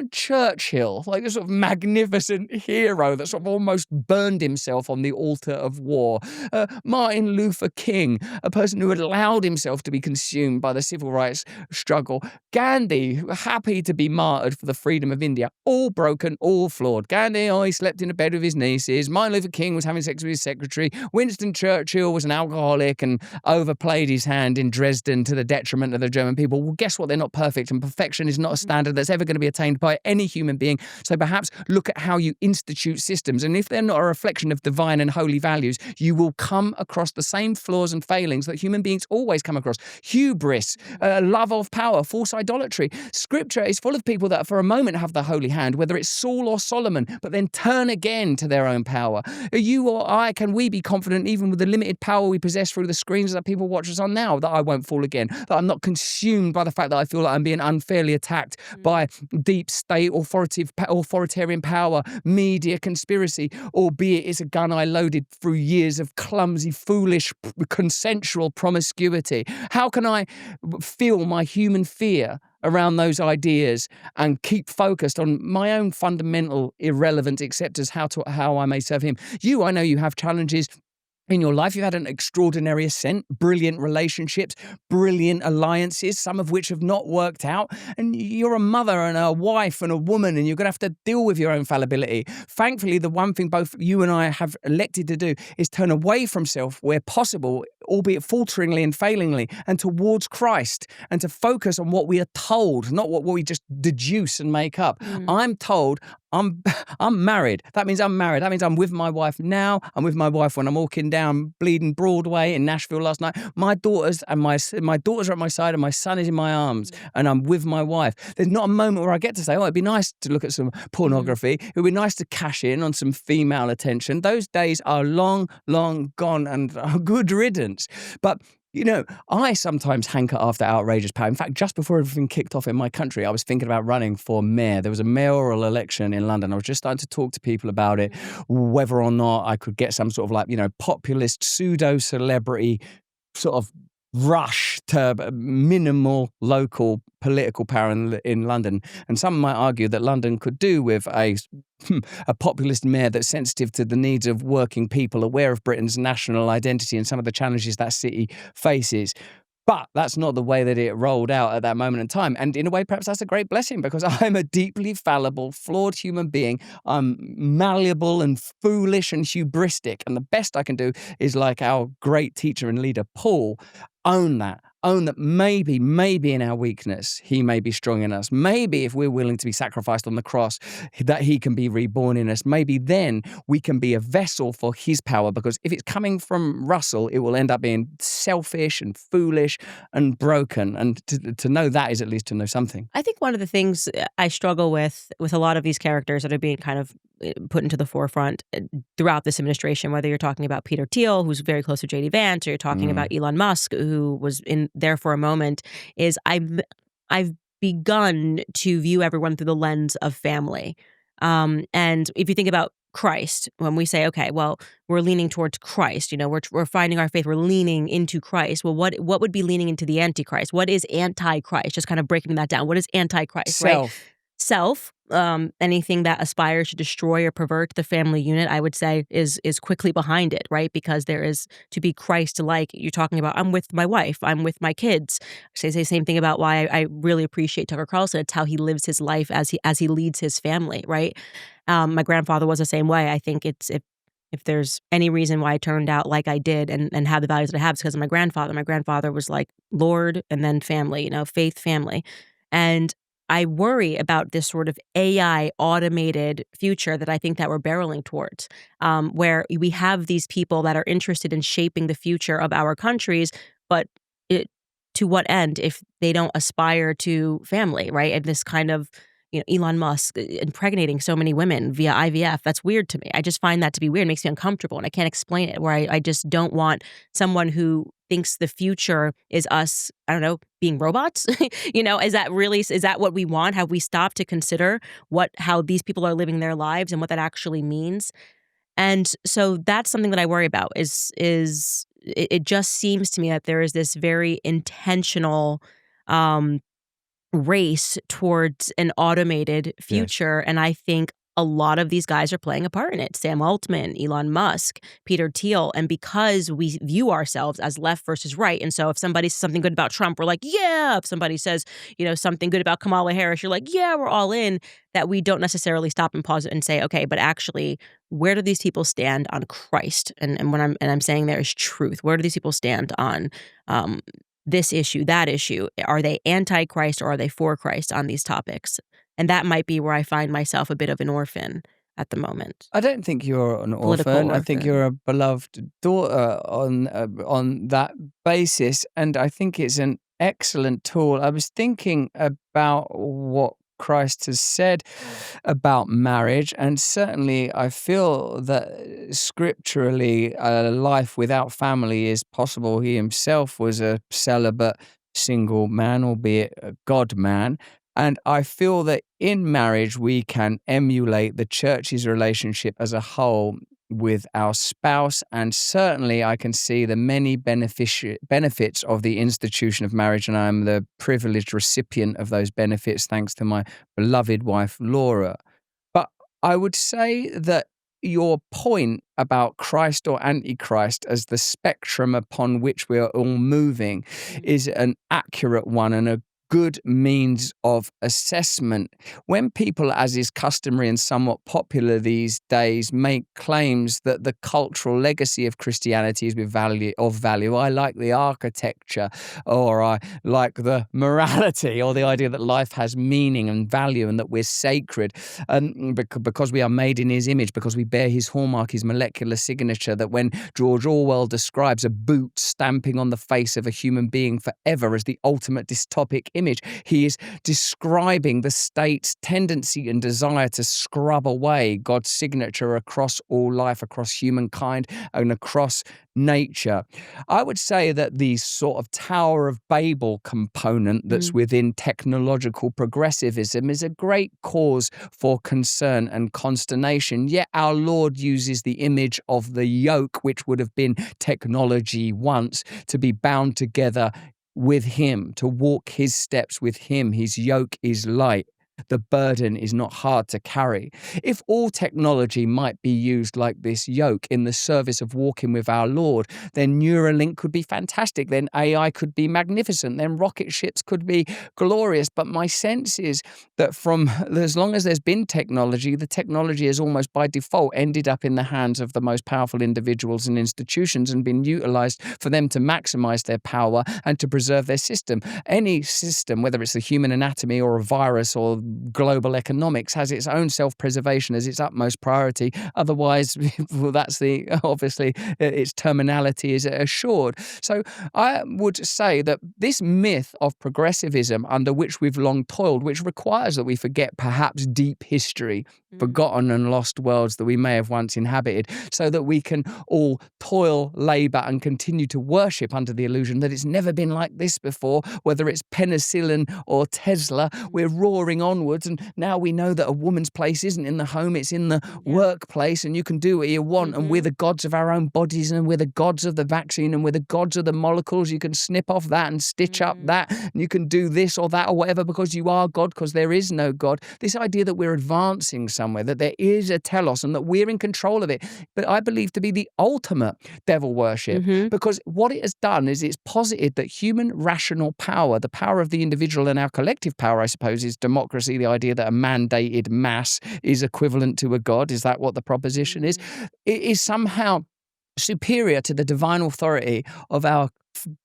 Churchill, like a sort of magnificent hero that sort of almost burned himself on the altar of war. Martin Luther King, a person who had allowed himself to be consumed by the civil rights struggle. Gandhi, happy to be martyred for the freedom of India. All broken, all flawed. Gandhi, he slept in a bed with his nieces. Martin Luther King was having sex with his secretary. Winston Churchill was an alcoholic and overplayed his hand in Dresden to the detriment of the German people. Well, guess what? They're not perfect, and perfection is not a standard that's ever going to be attained by any human being. So perhaps look at how you institute systems, and if they're not a reflection of divine and holy values, you will come across the same flaws and failings that human beings always come across. Hubris, love of power, false idolatry. Scripture is full of people that for a moment have the holy hand, whether it's Saul or Solomon, but then turn again to their own power. You or I, can we be confident, even with the limited power we possess through the screens that people watch us on now, that I won't fall again, that I'm not consumed by the fact that I feel like I'm being unfairly attacked by deep state authoritarian power, media conspiracy, albeit it's a gun I loaded through years of clumsy, foolish, consensual promiscuity? How can I feel my human fear around those ideas and keep focused on my own fundamental irrelevant acceptance, how I may serve him? I know you have challenges in your life. You've had an extraordinary ascent, brilliant relationships, brilliant alliances, some of which have not worked out. And you're a mother and a wife and a woman, and you're going to have to deal with your own fallibility. Thankfully, the one thing both you and I have elected to do is turn away from self where possible, albeit falteringly and failingly, and towards Christ, and to focus on what we are told, not what we just deduce and make up. I'm told I'm I'm married. That means I'm married. That means I'm with my wife now. I'm with my wife when I'm walking down bleeding Broadway in Nashville last night. My daughters are at my side and my son is in my arms and I'm with my wife. There's not a moment where I get to say, oh, it'd be nice to look at some pornography. It'd be nice to cash in on some female attention. Those days are long, long gone and good riddance. But I sometimes hanker after outrageous power. In fact, just before everything kicked off in my country, I was thinking about running for mayor. There was a mayoral election in London. I was just starting to talk to people about it, whether or not I could get some sort of populist pseudo-celebrity sort of rush to minimal local political power in London. And some might argue that London could do with a populist mayor that's sensitive to the needs of working people, aware of Britain's national identity and some of the challenges that city faces. But that's not the way that it rolled out at that moment in time. And in a way, perhaps that's a great blessing because I'm a deeply fallible, flawed human being. I'm malleable and foolish and hubristic. And the best I can do is, like our great teacher and leader, Paul, own that maybe in our weakness, he may be strong in us. Maybe if we're willing to be sacrificed on the cross, that he can be reborn in us. Maybe then we can be a vessel for his power, because if it's coming from Russell, it will end up being selfish and foolish and broken. And to know that is at least to know something. I think one of the things I struggle with a lot of these characters that are being kind of put into the forefront throughout this administration, whether you're talking about Peter Thiel, who's very close to J.D. Vance, or you're talking about Elon Musk, who was in there for a moment, is I've begun to view everyone through the lens of family. And if you think about Christ, when we say, okay, well, we're leaning towards Christ, we're finding our faith, we're leaning into Christ. Well, what would be leaning into the Antichrist? What is Antichrist? Just kind of breaking that down. What is Antichrist, right? Self, anything that aspires to destroy or pervert the family unit, I would say is quickly behind it, right? Because there is to be Christ-like. You're talking about, I'm with my wife, I'm with my kids. I say the same thing about why I really appreciate Tucker Carlson. It's how he lives his life as he leads his family, right? My grandfather was the same way. I think it's if there's any reason why I turned out like I did and have the values that I have, it's because of my grandfather. My grandfather was like Lord and then family, faith, family. And I worry about this sort of AI automated future that I think that we're barreling towards, where we have these people that are interested in shaping the future of our countries, but to what end if they don't aspire to family, right? And this kind of, Elon Musk impregnating so many women via IVF, that's weird to me. I just find that to be weird. It makes me uncomfortable and I can't explain it, where I just don't want someone who thinks the future is us, I don't know, being robots. Is that what we want? Have we stopped to consider how these people are living their lives and what that actually means? And so that's something that I worry about is it just seems to me that there is this very intentional race towards an automated future. Yes. And I think a lot of these guys are playing a part in it. Sam Altman, Elon Musk, Peter Thiel. And because we view ourselves as left versus right, and so if somebody says something good about Trump, we're like, yeah. If somebody says, something good about Kamala Harris, you're like, yeah, we're all in. That we don't necessarily stop and pause and say, okay, but actually, where do these people stand on Christ? And when I'm saying there is truth. Where do these people stand on this issue, that issue? Are they anti-Christ or are they for Christ on these topics? And that might be where I find myself a bit of an orphan at the moment. I don't think you're an orphan. I think you're a beloved daughter on that basis. And I think it's an excellent tool. I was thinking about what Christ has said about marriage, and certainly I feel that scripturally a life without family is possible. He himself was a celibate single man, albeit a God man. And I feel that in marriage we can emulate the church's relationship as a whole with our spouse, and certainly I can see the many benefits of the institution of marriage, and I am the privileged recipient of those benefits thanks to my beloved wife Laura. But I would say that your point about Christ or Antichrist as the spectrum upon which we are all moving is an accurate one and a good means of assessment. When people, as is customary and somewhat popular these days, make claims that the cultural legacy of Christianity is of value, I like the architecture, or I like the morality, or the idea that life has meaning and value and that we're sacred, and because we are made in his image, because we bear his hallmark, his molecular signature, that when George Orwell describes a boot stamping on the face of a human being forever as the ultimate dystopic image, he is describing the state's tendency and desire to scrub away God's signature across all life, across humankind, and across nature. I would say that the sort of Tower of Babel component that's within technological progressivism is a great cause for concern and consternation. Yet our Lord uses the image of the yoke, which would have been technology once, to be bound together with him, to walk his steps with him. His yoke is light. The burden is not hard to carry. If all technology might be used like this yoke in the service of walking with our Lord, then Neuralink could be fantastic, then AI could be magnificent, then rocket ships could be glorious. But my sense is that from as long as there's been technology, the technology has almost by default ended up in the hands of the most powerful individuals and institutions and been utilized for them to maximize their power and to preserve their system. Any system, whether it's the human anatomy or a virus or global economics, has its own self-preservation as its utmost priority. Otherwise, well, that's obviously its terminality is assured. So I would say that this myth of progressivism under which we've long toiled, which requires that we forget perhaps deep history, forgotten and lost worlds that we may have once inhabited, so that we can all toil, labour and continue to worship under the illusion that it's never been like this before, whether it's penicillin or Tesla, we're roaring onwards, and now we know that a woman's place isn't in the home, it's in the workplace, and you can do what you want, and we're the gods of our own bodies, and we're the gods of the vaccine, and we're the gods of the molecules. You can snip off that and stitch up that, and you can do this or that or whatever because you are God, because there is no God. This idea that we're advancing somewhere, that there is a telos and that we're in control of it, but I believe to be the ultimate devil worship, because what it has done is it's posited that human rational power, the power of the individual and our collective power, I suppose, is democracy, the idea that a mandated mass is equivalent to a god. Is that what the proposition is? It is somehow superior to the divine authority of our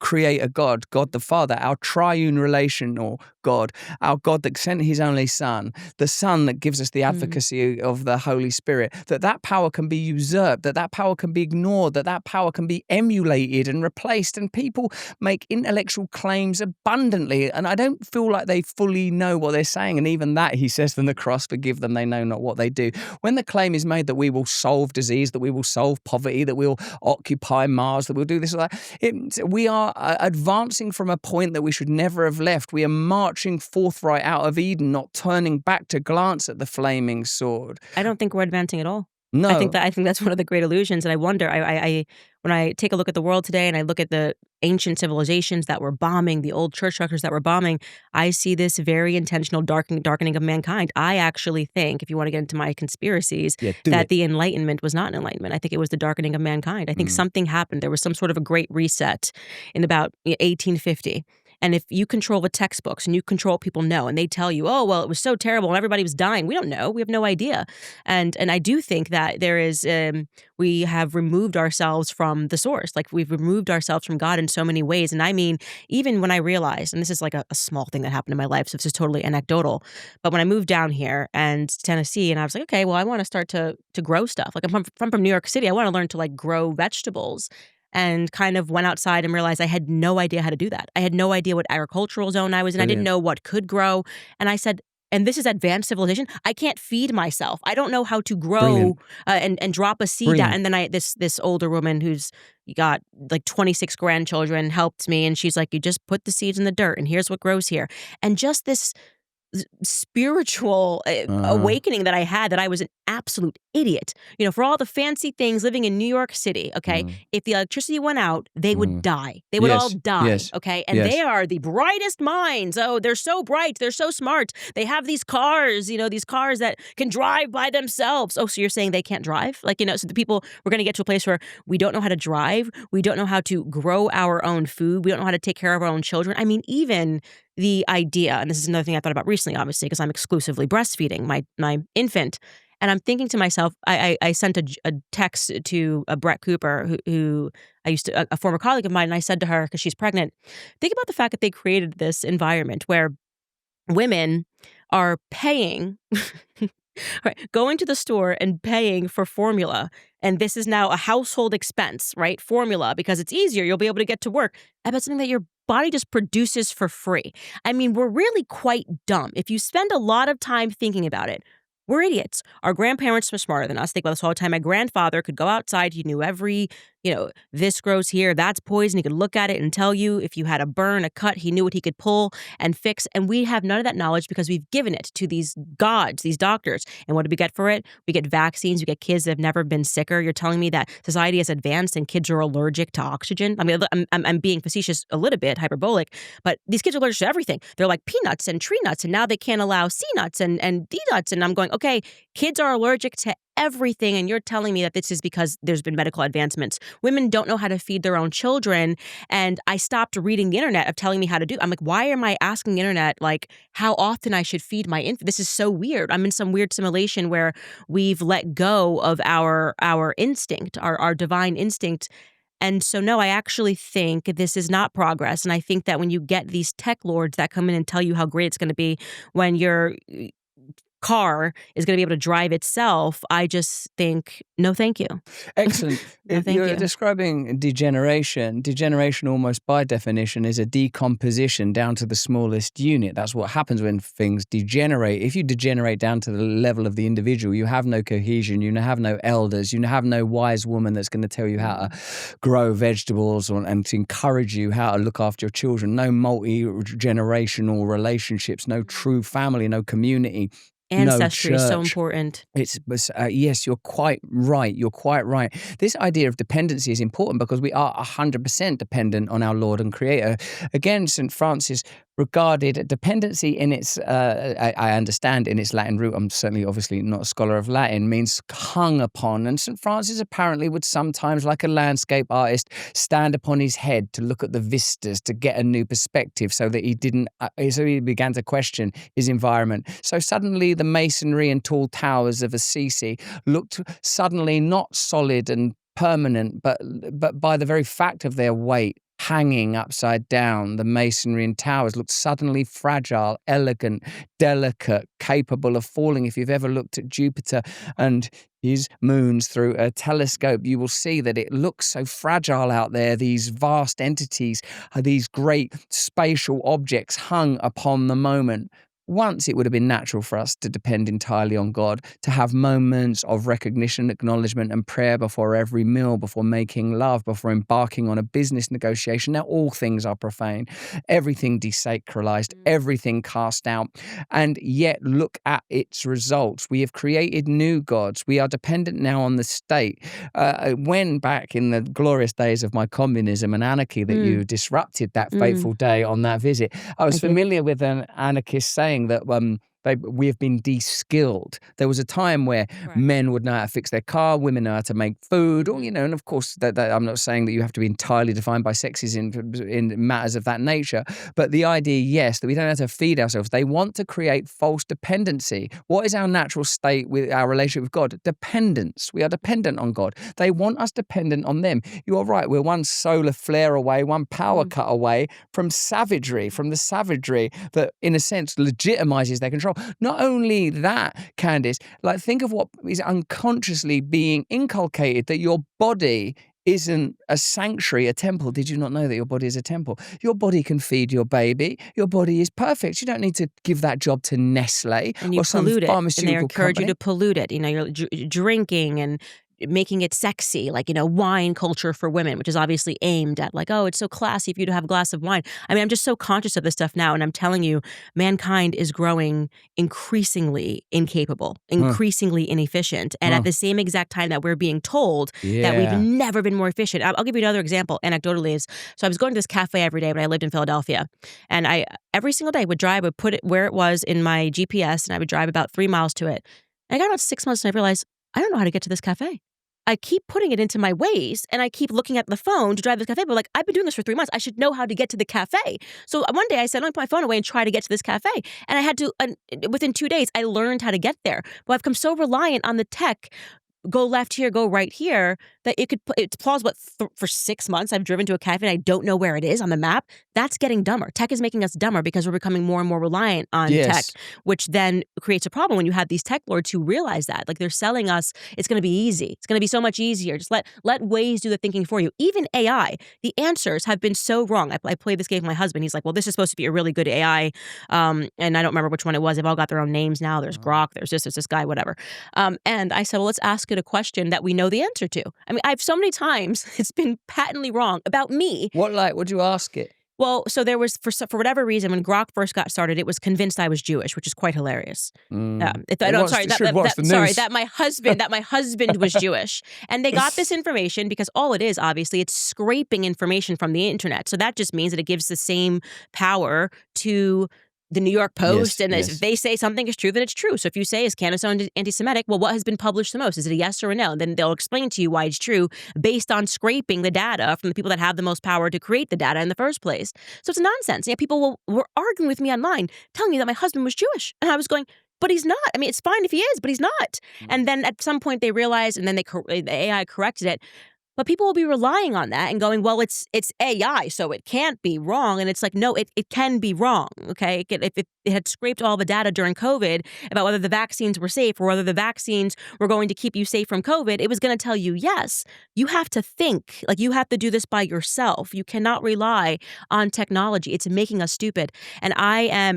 creator God, God the Father, our triune relational God, our God that sent his only Son, the Son that gives us the advocacy of the Holy Spirit, that power can be usurped, that power can be ignored, that power can be emulated and replaced. And people make intellectual claims abundantly, and I don't feel like they fully know what they're saying. And even that, he says from the cross, forgive them, they know not what they do. When the claim is made that we will solve disease, that we will solve poverty, that we'll occupy Mars, that we'll do this or that, we are advancing from a point that we should never have left. We are marching forthright out of Eden, not turning back to glance at the flaming sword. I don't think we're advancing at all. No. I think that's one of the great illusions. And I wonder, I when I take a look at the world today and I look at the ancient civilizations that were bombing, the old church structures that were bombing, I see this very intentional darkening of mankind. I actually think, if you want to get into my conspiracies, that the Enlightenment was not an enlightenment. I think it was the darkening of mankind. I think something happened. There was some sort of a great reset in about 1850. And if you control the textbooks and you control what people know, and they tell you, oh, well, it was so terrible and everybody was dying. We don't know. We have no idea. And I do think that there is, we have removed ourselves from the source. Like, we've removed ourselves from God in so many ways. And I mean, even when I realized, and this is like a small thing that happened in my life, so this is totally anecdotal, but when I moved down here and Tennessee, and I was like, okay, well, I want to start to grow stuff. Like, I'm from New York City. I want to learn to like grow vegetables. And kind of went outside and realized I had no idea how to do that. I had no idea what agricultural zone I was in. I didn't know what could grow. And I said, and this is advanced civilization, I can't feed myself. I don't know how to grow and drop a seed down. And then this older woman who's got like 26 grandchildren helped me. And she's like, you just put the seeds in the dirt and here's what grows here. And just this spiritual awakening that I had, that I was an absolute idiot. You know, for all the fancy things living in New York City, okay, if the electricity went out, they would die. They would all die, okay? And they are the brightest minds. Oh, they're so bright. They're so smart. They have these cars, you know, these cars that can drive by themselves. Oh, so you're saying they can't drive? Like, you know, so the people, we're going to get to a place where we don't know how to drive. We don't know how to grow our own food. We don't know how to take care of our own children. I mean, even the idea, and this is another thing I thought about recently, obviously, because I'm exclusively breastfeeding my infant. And I'm thinking to myself, I sent a text to Brett Cooper, who I used to, a former colleague of mine, and I said to her, because she's pregnant, think about the fact that they created this environment where women are paying, right, going to the store and paying for formula. And this is now a household expense, right? Formula, because it's easier. You'll be able to get to work. I bet something that your body just produces for free. I mean, we're really quite dumb. If you spend a lot of time thinking about it, we're idiots. Our grandparents were smarter than us. Think about this all the time. My grandfather could go outside. He knew every, this grows here, that's poison. He could look at it and tell you if you had a burn, a cut. He knew what he could pull and fix. And we have none of that knowledge because we've given it to these gods, these doctors. And what do we get for it? We get vaccines. We get kids that have never been sicker. You're telling me that society has advanced and kids are allergic to oxygen? I mean, I'm being facetious a little bit, hyperbolic, but these kids are allergic to everything. They're like peanuts and tree nuts, and now they can't allow C nuts and D nuts. And I'm going, okay, kids are allergic to everything, and you're telling me that this is because there's been medical advancements. Women don't know how to feed their own children, and I stopped reading the internet of telling me how to do. I'm like, why am I asking the internet like how often I should feed my infant? This is so weird. I'm in some weird simulation where we've let go of our instinct, our divine instinct. And so, no, I actually think this is not progress. And I think that when you get these tech lords that come in and tell you how great it's going to be when your car is going to be able to drive itself, I just think, no, thank you. Excellent. No, thank You're you. describing degeneration. Degeneration, almost by definition, is a decomposition down to the smallest unit. That's what happens when things degenerate. If you degenerate down to the level of the individual, you have no cohesion, you have no elders, you have no wise woman that's going to tell you how to grow vegetables and to encourage you how to look after your children, no multi-generational relationships, no true family, no community. Ancestry no is so church. important. Yes, you're quite right. You're quite right. This idea of dependency is important because we are 100% dependent on our Lord and Creator. Again, St. Francis regarded dependency in its, I understand in its Latin root, I'm certainly obviously not a scholar of Latin, means hung upon. And St. Francis apparently would sometimes, like a landscape artist, stand upon his head to look at the vistas, to get a new perspective so that he didn't, so he began to question his environment. So suddenly the masonry and tall towers of Assisi looked suddenly not solid and permanent, but by the very fact of their weight, hanging upside down, the masonry and towers looked suddenly fragile, elegant, delicate, capable of falling. If you've ever looked at Jupiter and his moons through a telescope, you will see that it looks so fragile out there, these vast entities, these great spatial objects hung upon the moment. Once it would have been natural for us to depend entirely on God, to have moments of recognition, acknowledgement, and prayer before every meal, before making love, before embarking on a business negotiation. Now, all things are profane, everything desacralized, everything cast out. And yet, look at its results. We have created new gods. We are dependent now on the state. When back in the glorious days of my communism and anarchy that you disrupted that fateful day on that visit, I was familiar with an anarchist saying that we have been de-skilled. There was a time where men would know how to fix their car, women know how to make food, or, and of course, that I'm not saying that you have to be entirely defined by sexism in matters of that nature, but the idea, yes, that we don't have to feed ourselves. They want to create false dependency. What is our natural state with our relationship with God? Dependence. We are dependent on God. They want us dependent on them. You are right. We're one solar flare away, one power cut away from savagery, from the savagery that, in a sense, legitimizes their control. Not only that, Candace, think of what is unconsciously being inculcated, that your body isn't a sanctuary, a temple. Did you not know that your body is a temple? Your body can feed your baby. Your body is perfect. You don't need to give that job to Nestle and you or some pollute it, pharmaceutical and they encourage company. you to pollute it. You're drinking and making it sexy, wine culture for women, which is obviously aimed at oh, it's so classy if you to have a glass of wine. I mean, I'm just so conscious of this stuff now, and I'm telling you, mankind is growing increasingly incapable, increasingly inefficient, and at the same exact time that we're being told that we've never been more efficient. I'll give you another example, anecdotally. So I was going to this cafe every day when I lived in Philadelphia, and I every single day would put it where it was in my GPS, and I would drive about 3 miles to it. And I got about 6 months, and I realized I don't know how to get to this cafe. I keep putting it into my Waze, and I keep looking at the phone to drive to the cafe. But like, I've been doing this for 3 months. I should know how to get to the cafe. So one day I said, let me put my phone away and try to get to this cafe. And I had to, within 2 days, I learned how to get there. But I've become so reliant on the tech, go left here, go right here, that it's plausible for 6 months I've driven to a cafe and I don't know where it is on the map. That's getting dumber. Tech is making us dumber because we're becoming more and more reliant on tech, which then creates a problem when you have these tech lords who realize that. Like, they're selling us, it's going to be easy. It's going to be so much easier. Just let Waze do the thinking for you. Even AI, the answers have been so wrong. I played this game with my husband. He's like, well, this is supposed to be a really good AI. And I don't remember which one it was. They've all got their own names now. There's Grok, there's this guy, whatever. And I said, well, let's ask it a question that we know the answer to. I mean, I've so many times it's been patently wrong about me. What'd you ask it? Well, so there was, for whatever reason, when Grok first got started, it was convinced I was Jewish, which is quite hilarious. That my husband was Jewish. And they got this information because all it is, obviously, it's scraping information from the internet. So that just means that it gives the same power to the New York Post, if they say something is true, then it's true. So if you say, is Candace Owens anti-Semitic? Well, what has been published the most? Is it a yes or a no? And then they'll explain to you why it's true based on scraping the data from the people that have the most power to create the data in the first place. So it's nonsense. Yeah, people were arguing with me online, telling me that my husband was Jewish. And I was going, but he's not. I mean, it's fine if he is, but he's not. And then at some point they realized, and then the AI corrected it. But people will be relying on that and going, well, it's AI, so it can't be wrong. And it's like, no, it can be wrong, okay? If it had scraped all the data during COVID about whether the vaccines were safe or whether the vaccines were going to keep you safe from COVID, it was going to tell you, yes, you have to think. Like, you have to do this by yourself. You cannot rely on technology. It's making us stupid. And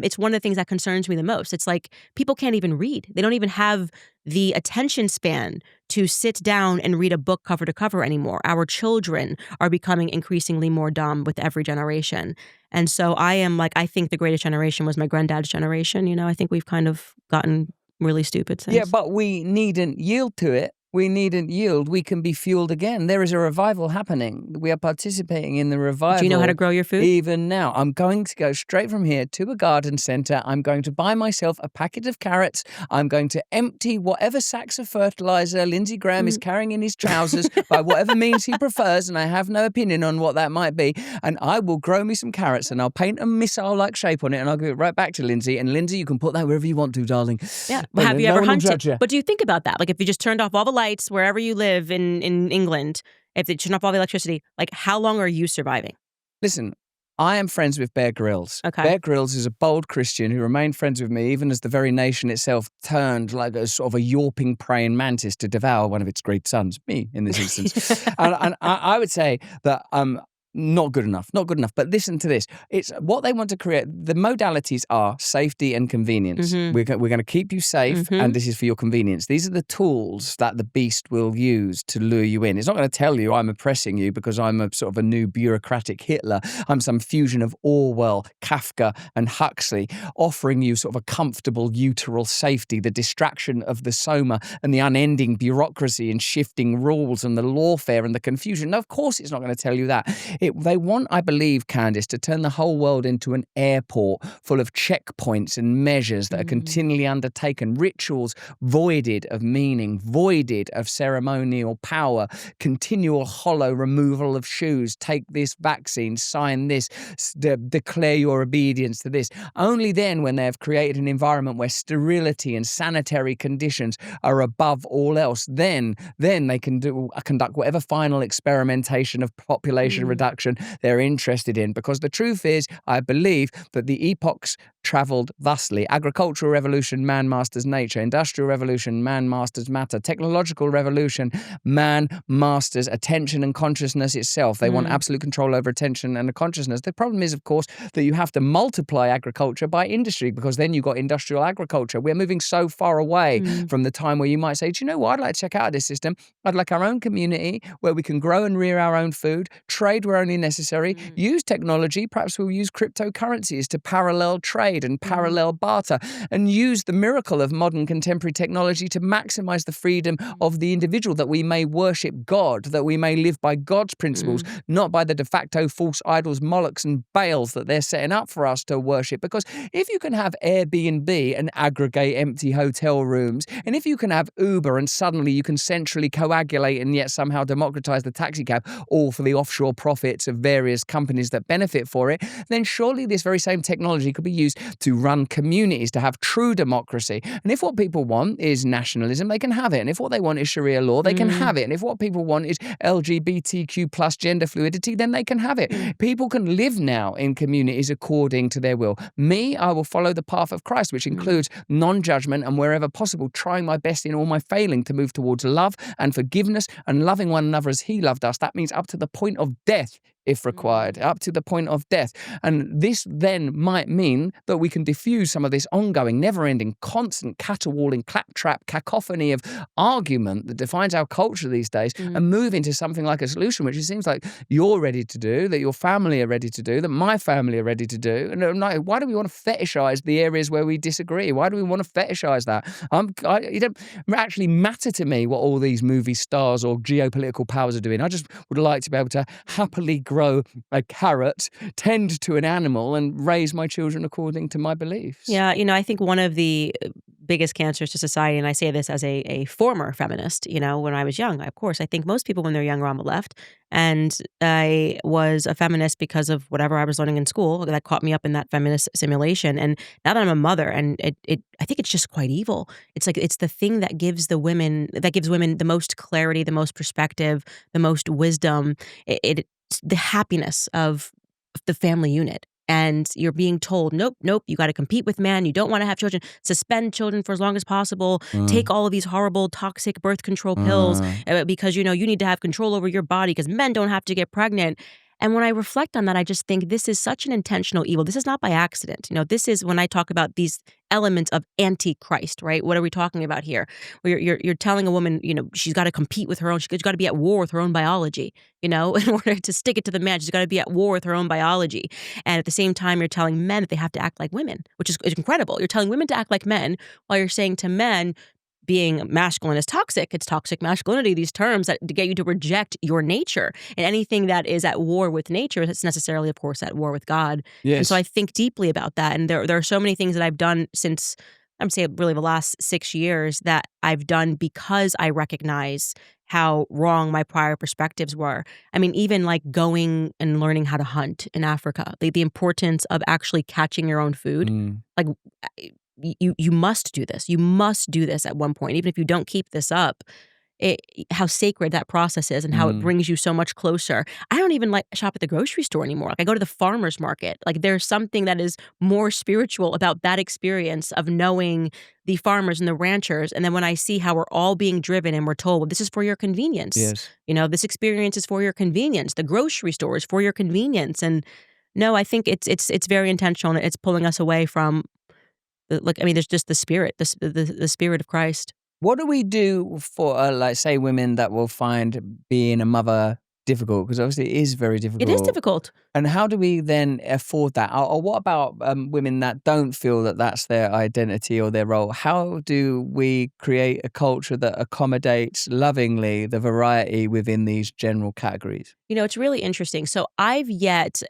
it's one of the things that concerns me the most. It's like, people can't even read. They don't even have the attention span to sit down and read a book cover to cover anymore. Our children are becoming increasingly more dumb with every generation. And so I think the greatest generation was my granddad's generation. You know, I think we've kind of gotten really stupid since. Yeah, but we needn't yield to it. We needn't yield. We can be fueled again. There is a revival happening. We are participating in the revival. Do you know how to grow your food? Even now. I'm going to go straight from here to a garden centre. I'm going to buy myself a packet of carrots. I'm going to empty whatever sacks of fertilizer Lindsey Graham is carrying in his trousers by whatever means he prefers, and I have no opinion on what that might be. And I will grow me some carrots, and I'll paint a missile-like shape on it, and I'll give it right back to Lindsey. And Lindsey, you can put that wherever you want to, darling. Yeah. Well, have you ever hunted? But do you think about that? Like, if you just turned off all the lights wherever you live in England, if they turn off all the electricity, like, how long are you surviving? Listen, I am friends with Bear Grylls. Okay. Bear Grylls is a bold Christian who remained friends with me even as the very nation itself turned like a sort of a yawping praying mantis to devour one of its great sons, me in this instance. and I would say that not good enough. But listen to this. It's what they want to create. The modalities are safety and convenience. We're going to keep you safe, and this is for your convenience. These are the tools that the beast will use to lure you in. It's not going to tell you I'm oppressing you because I'm a sort of a new bureaucratic Hitler. I'm some fusion of Orwell, Kafka, and Huxley, offering you sort of a comfortable uteral safety, the distraction of the soma and the unending bureaucracy and shifting rules and the lawfare and the confusion. No, of course it's not going to tell you that. They want, I believe, Candace, to turn the whole world into an airport full of checkpoints and measures that are continually undertaken, rituals voided of meaning, voided of ceremonial power, continual hollow removal of shoes, take this vaccine, sign this, declare your obedience to this. Only then, when they have created an environment where sterility and sanitary conditions are above all else, then they can conduct whatever final experimentation of population reduction they're interested in. Because the truth is, I believe that the epochs travelled thusly. Agricultural revolution, man masters nature. Industrial revolution, man masters matter. Technological revolution, man masters attention and consciousness itself. They want absolute control over attention and the consciousness. The problem is, of course, that you have to multiply agriculture by industry, because then you've got industrial agriculture. We're moving so far away from the time where you might say, do you know what, I'd like to check out this system. I'd like our own community where we can grow and rear our own food, trade where only necessary, use technology. Perhaps we'll use cryptocurrencies to parallel trade trade and parallel barter, and use the miracle of modern contemporary technology to maximize the freedom of the individual, that we may worship God, that we may live by God's principles, not by the de facto false idols, Molochs and Baals that they're setting up for us to worship. Because if you can have Airbnb and aggregate empty hotel rooms, and if you can have Uber and suddenly you can centrally coagulate and yet somehow democratize the taxi cab, all for the offshore profits of various companies that benefit for it, then surely this very same technology could be used to run communities, to have true democracy. And if what people want is nationalism, they can have it. And if what they want is Sharia law, they can have it. And if what people want is LGBTQ plus gender fluidity, then they can have it. People can live now in communities according to their will. Me, I will follow the path of Christ, which includes non-judgment and wherever possible, trying my best in all my failing to move towards love and forgiveness and loving one another as he loved us. That means up to the point of death, if required, up to the point of death. And this then might mean that we can diffuse some of this ongoing, never-ending, constant caterwauling, claptrap, cacophony of argument that defines our culture these days and move into something like a solution, which it seems like you're ready to do, that your family are ready to do, that my family are ready to do. And I'm like, why do we want to fetishize the areas where we disagree? Why do we want to fetishize that? It don't actually matter to me what all these movie stars or geopolitical powers are doing. I just would like to be able to happily grow a carrot, tend to an animal, and raise my children according to my beliefs. Yeah, I think one of the biggest cancers to society, and I say this as a former feminist, when I was young, of course, I think most people when they're young are on the left. And I was a feminist because of whatever I was learning in school that caught me up in that feminist simulation. And now that I'm a mother, and I think it's just quite evil. It's like it's the thing that gives women the most clarity, the most perspective, the most wisdom. It's the happiness of the family unit. And you're being told, nope, you got to compete with men. You don't want to have children. Suspend children for as long as possible. Take all of these horrible toxic birth control pills because, you need to have control over your body because men don't have to get pregnant. And when I reflect on that, I just think this is such an intentional evil. This is not by accident. This is when I talk about these elements of Antichrist, right? What are we talking about here? Where you're telling a woman, she's got to compete with her own, she's got to be at war with her own biology, in order to stick it to the man, she's got to be at war with her own biology. And at the same time, you're telling men that they have to act like women, which is incredible. You're telling women to act like men while you're saying to men, being masculine is toxic. It's toxic masculinity, these terms that to get you to reject your nature. And anything that is at war with nature is necessarily, of course, at war with God. Yes. And so I think deeply about that. And there are so many things that I've done since, I'm saying really the last 6 years that I've done because I recognize how wrong my prior perspectives were. I mean, even like going and learning how to hunt in Africa, the importance of actually catching your own food. Like, you must do this. You must do this at one point, even if you don't keep this up. How sacred that process is and how it brings you so much closer. I don't even like shop at the grocery store anymore. Like I go to the farmer's market. Like there's something that is more spiritual about that experience of knowing the farmers and the ranchers. And then when I see how we're all being driven and we're told, well, this is for your convenience. Yes. This experience is for your convenience. The grocery store is for your convenience. And no, I think it's very intentional. It's pulling us away from there's just the spirit, the spirit of Christ. What do we do for, say, women that will find being a mother difficult? Because obviously it is very difficult. It is difficult. And how do we then afford that? Or what about women that don't feel that that's their identity or their role? How do we create a culture that accommodates lovingly the variety within these general categories? It's really interesting. So I've met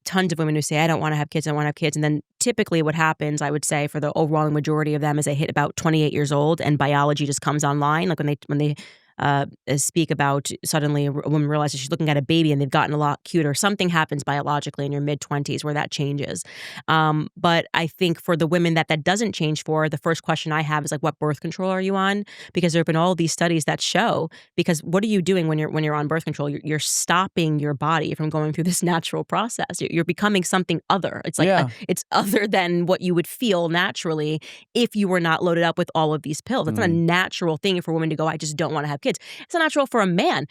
tons of women who say, I don't want to have kids, I don't want to have kids. And then typically what happens, I would say, for the overwhelming majority of them is they hit about 28 years old and biology just comes online. Like when they speak about suddenly a woman realizes she's looking at a baby and they've gotten a lot cuter. Something happens biologically in your mid-20s where that changes. But I think for the women that doesn't change for, the first question I have is like, what birth control are you on? Because there have been all these studies that show, because what are you doing when you're on birth control? You're stopping your body from going through this natural process. You're becoming something other. It's like it's other than what you would feel naturally if you were not loaded up with all of these pills. It's not a natural thing for a woman to go, I just don't want to have kids. It's not natural for a man.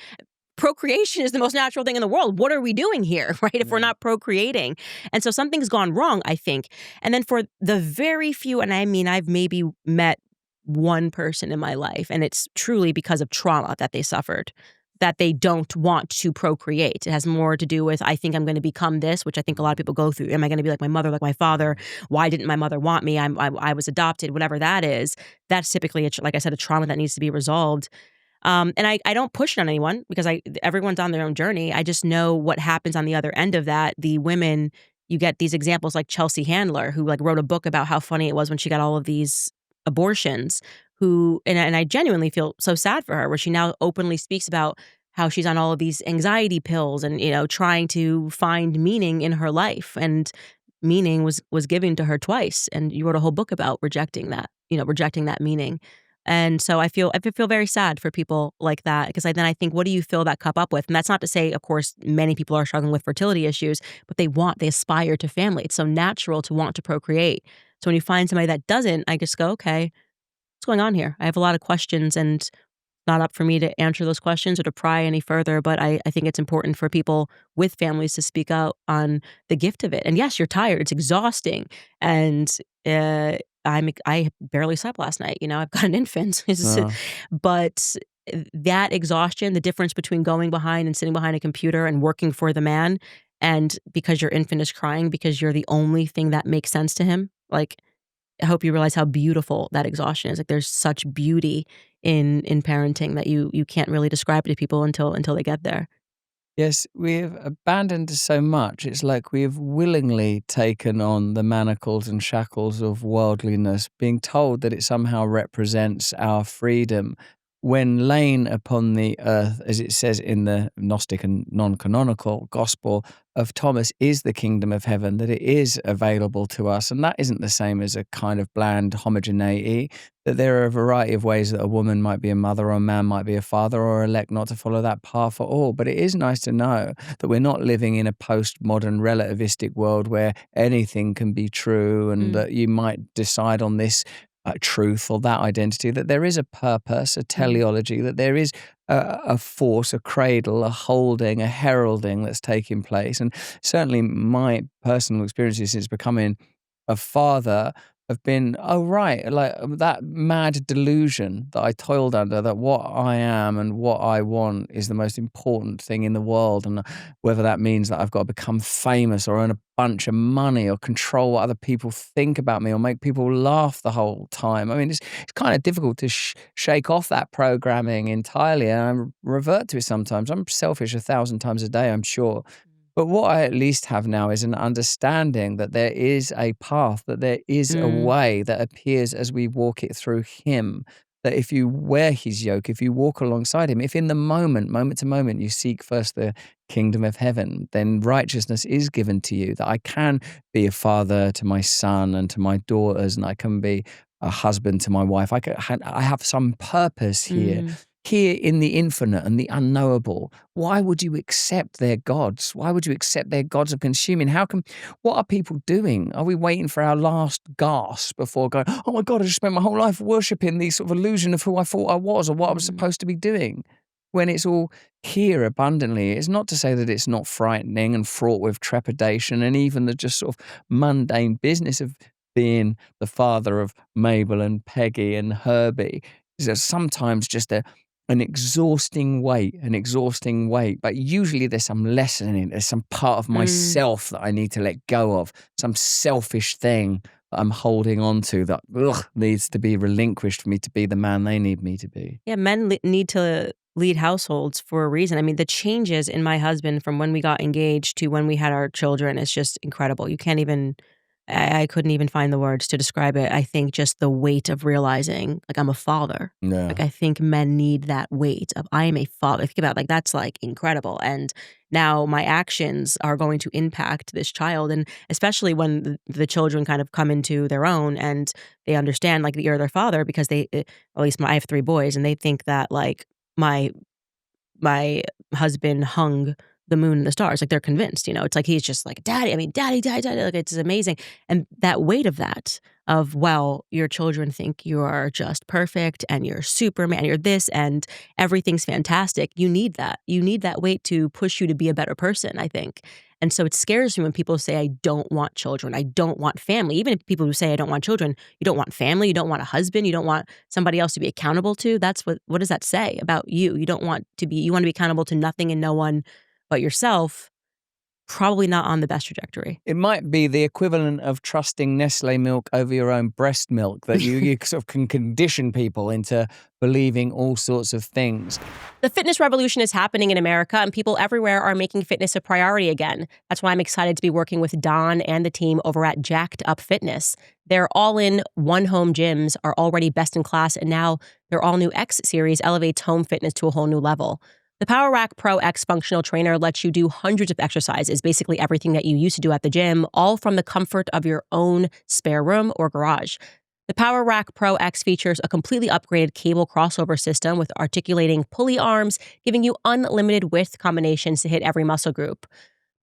Procreation is the most natural thing in the world. What are we doing here, right? If we're not procreating. And so something's gone wrong, I think. And then for the very few, and I mean, I've maybe met one person in my life, and it's truly because of trauma that they suffered. that they don't want to procreate. It has more to do with, I think I'm going to become this, which I think a lot of people go through. Am I going to be like my mother, like my father? Why didn't my mother want me? I was adopted, whatever that is. That's typically, like I said, a trauma that needs to be resolved. And I don't push it on anyone because everyone's on their own journey. I just know what happens on the other end of that. The women, you get these examples like Chelsea Handler, who like wrote a book about how funny it was when she got all of these abortions, and I genuinely feel so sad for her, where she now openly speaks about how she's on all of these anxiety pills and, trying to find meaning in her life. And meaning was given to her twice. And you wrote a whole book about rejecting that meaning. And so I feel very sad for people like that, because then I think, what do you fill that cup up with? And that's not to say, of course, many people are struggling with fertility issues, but they aspire to family. It's so natural to want to procreate. So when you find somebody that doesn't, I just go, okay, what's going on here? I have a lot of questions, and not up for me to answer those questions or to pry any further, but I think it's important for people with families to speak out on the gift of it. And yes, you're tired. It's exhausting. And I barely slept last night. I've got an infant. But that exhaustion, the difference between going behind and sitting behind a computer and working for the man, and because your infant is crying because you're the only thing that makes sense to him, like, I hope you realize how beautiful that exhaustion is. Like, there's such beauty in parenting that you can't really describe it to people until they get there. Yes, we've abandoned so much. It's like we've willingly taken on the manacles and shackles of worldliness, being told that it somehow represents our freedom. When lain upon the earth, as it says in the Gnostic and non-canonical Gospel of Thomas, is the kingdom of heaven, that it is available to us. And that isn't the same as a kind of bland homogeneity, that there are a variety of ways that a woman might be a mother or a man might be a father, or elect not to follow that path at all. But it is nice to know that we're not living in a postmodern relativistic world where anything can be true, and that you might decide on this truth or that identity, that there is a purpose, a teleology, that there is a force, a cradle, a holding, a heralding that's taking place. And certainly my personal experiences since becoming a father have been, oh, right, like that mad delusion that I toiled under, that what I am and what I want is the most important thing in the world. And whether that means that I've got to become famous or earn a bunch of money or control what other people think about me or make people laugh the whole time. I mean, it's kind of difficult to shake off that programming entirely. And I revert to it sometimes. I'm selfish 1,000 times a day, I'm sure. But what I at least have now is an understanding that there is a path, that there is a way that appears as we walk it through Him. That if you wear His yoke, if you walk alongside Him, if in the moment to moment, you seek first the kingdom of heaven, then righteousness is given to you. That I can be a father to my son and to my daughters, and I can be a husband to my wife. I have some purpose here. Here in the infinite and the unknowable. Why would you accept their gods? Why would you accept their gods of consuming? What are people doing? Are we waiting for our last gasp before going, oh my God, I just spent my whole life worshipping the sort of illusion of who I thought I was or what I was supposed to be doing? When it's all here abundantly. It's not to say that it's not frightening and fraught with trepidation, and even the just sort of mundane business of being the father of Mabel and Peggy and Herbie is sometimes just an exhausting weight, but usually there's some lesson in it. There's some part of myself that I need to let go of, some selfish thing that I'm holding on to that needs to be relinquished for me to be the man they need me to be. Yeah, men need to lead households for a reason. I mean, the changes in my husband from when we got engaged to when we had our children is just incredible. You can't even, I couldn't even find the words to describe it. I think just the weight of realizing, like, I'm a father. Yeah. Like, I think men need that weight of, I am a father. Think about, like, that's like incredible. And now my actions are going to impact this child. And especially when the children kind of come into their own and they understand, like, that you're their father, because at least I have 3 boys, and they think that, like, my husband hung the moon and the stars. Like, they're convinced, it's like he's just like, daddy, like, it's amazing. And that weight of that, of, well, your children think you are just perfect and you're Superman, you're this and everything's fantastic. You need that. You need that weight to push you to be a better person, I think. And so it scares me when people say, I don't want children. I don't want family. Even if people who say, I don't want children, you don't want family. You don't want a husband. You don't want somebody else to be accountable to. That's what does that say about you? You want to be accountable to nothing and no one but yourself. Probably not on the best trajectory. It might be the equivalent of trusting Nestle milk over your own breast milk, that you sort of can condition people into believing all sorts of things. The fitness revolution is happening in America, and people everywhere are making fitness a priority again. That's why I'm excited to be working with Don and the team over at Jacked Up Fitness. Their all-in one-home gyms are already best in class, and now their all-new X series elevates home fitness to a whole new level. The Power Rack Pro X functional trainer lets you do hundreds of exercises, basically everything that you used to do at the gym, all from the comfort of your own spare room or garage. The Power Rack Pro X features a completely upgraded cable crossover system with articulating pulley arms, giving you unlimited width combinations to hit every muscle group.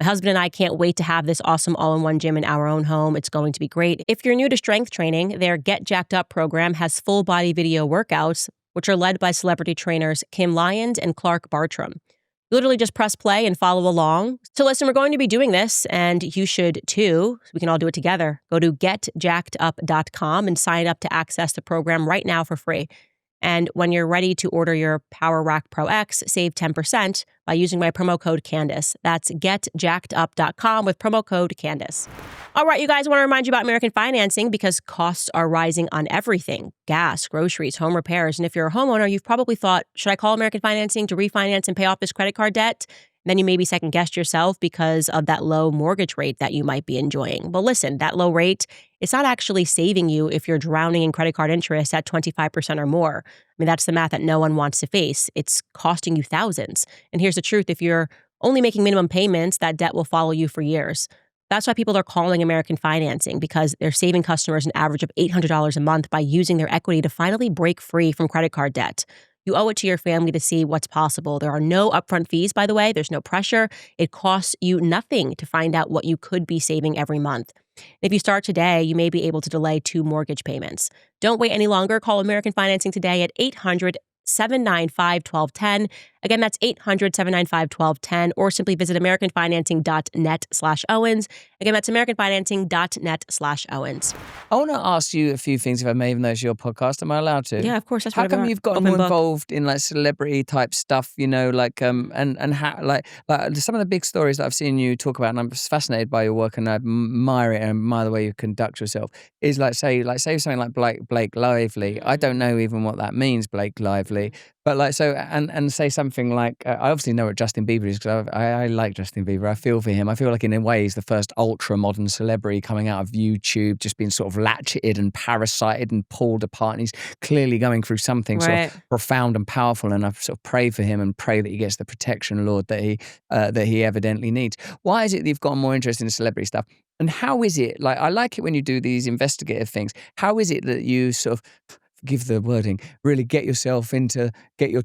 My husband and I can't wait to have this awesome all-in-one gym in our own home. It's going to be great. If you're new to strength training, their Get Jacked Up program has full-body video workouts, which are led by celebrity trainers Kim Lyons and Clark Bartram. You literally just press play and follow along. So listen, we're going to be doing this, and you should too. We can all do it together. Go to getjackedup.com and sign up to access the program right now for free. And when you're ready to order your Power Rack Pro X, save 10% by using my promo code Candace. That's getjackedup.com with promo code Candace. All right, you guys, I want to remind you about American financing because costs are rising on everything: gas, groceries, home repairs. And if you're a homeowner, you've probably thought, should I call American Financing to refinance and pay off this credit card debt? Then you maybe second-guessed yourself because of that low mortgage rate that you might be enjoying. But listen, that low rate, it's not actually saving you if you're drowning in credit card interest at 25% or more. I mean, that's the math that no one wants to face. It's costing you thousands. And here's the truth. If you're only making minimum payments, that debt will follow you for years. That's why people are calling American Financing, because they're saving customers an average of $800 a month by using their equity to finally break free from credit card debt. You owe it to your family to see what's possible. There are no upfront fees, by the way. There's no pressure. It costs you nothing to find out what you could be saving every month. If you start today, you may be able to delay 2 mortgage payments. Don't wait any longer. Call American Financing today at 800-795-1210. Again, that's 800-795-1210, or simply visit americanfinancing.net/Owens. Again, that's americanfinancing.net/Owens. I want to ask you a few things, if I may, even though it's your podcast. Am I allowed to? Yeah, of course. That's how whatever come you you've want. gotten more Open book. involved in like celebrity type stuff, like and how like some of the big stories that I've seen you talk about, and I'm fascinated by your work and I admire it and admire the way you conduct yourself, is say something like Blake Lively. I don't know even what that means, Blake Lively. But and say something like, I obviously know what Justin Bieber is because I like Justin Bieber. I feel for him. I feel like in a way he's the first ultra-modern celebrity coming out of YouTube, just being sort of latcheted and parasited and pulled apart. And he's clearly going through something sort of profound and powerful. And I sort of pray for him and pray that he gets the protection, Lord, that he evidently needs. Why is it that you've gotten more interested in celebrity stuff? And how is it, I like it when you do these investigative things. How is it that you sort of, give the wording, really get your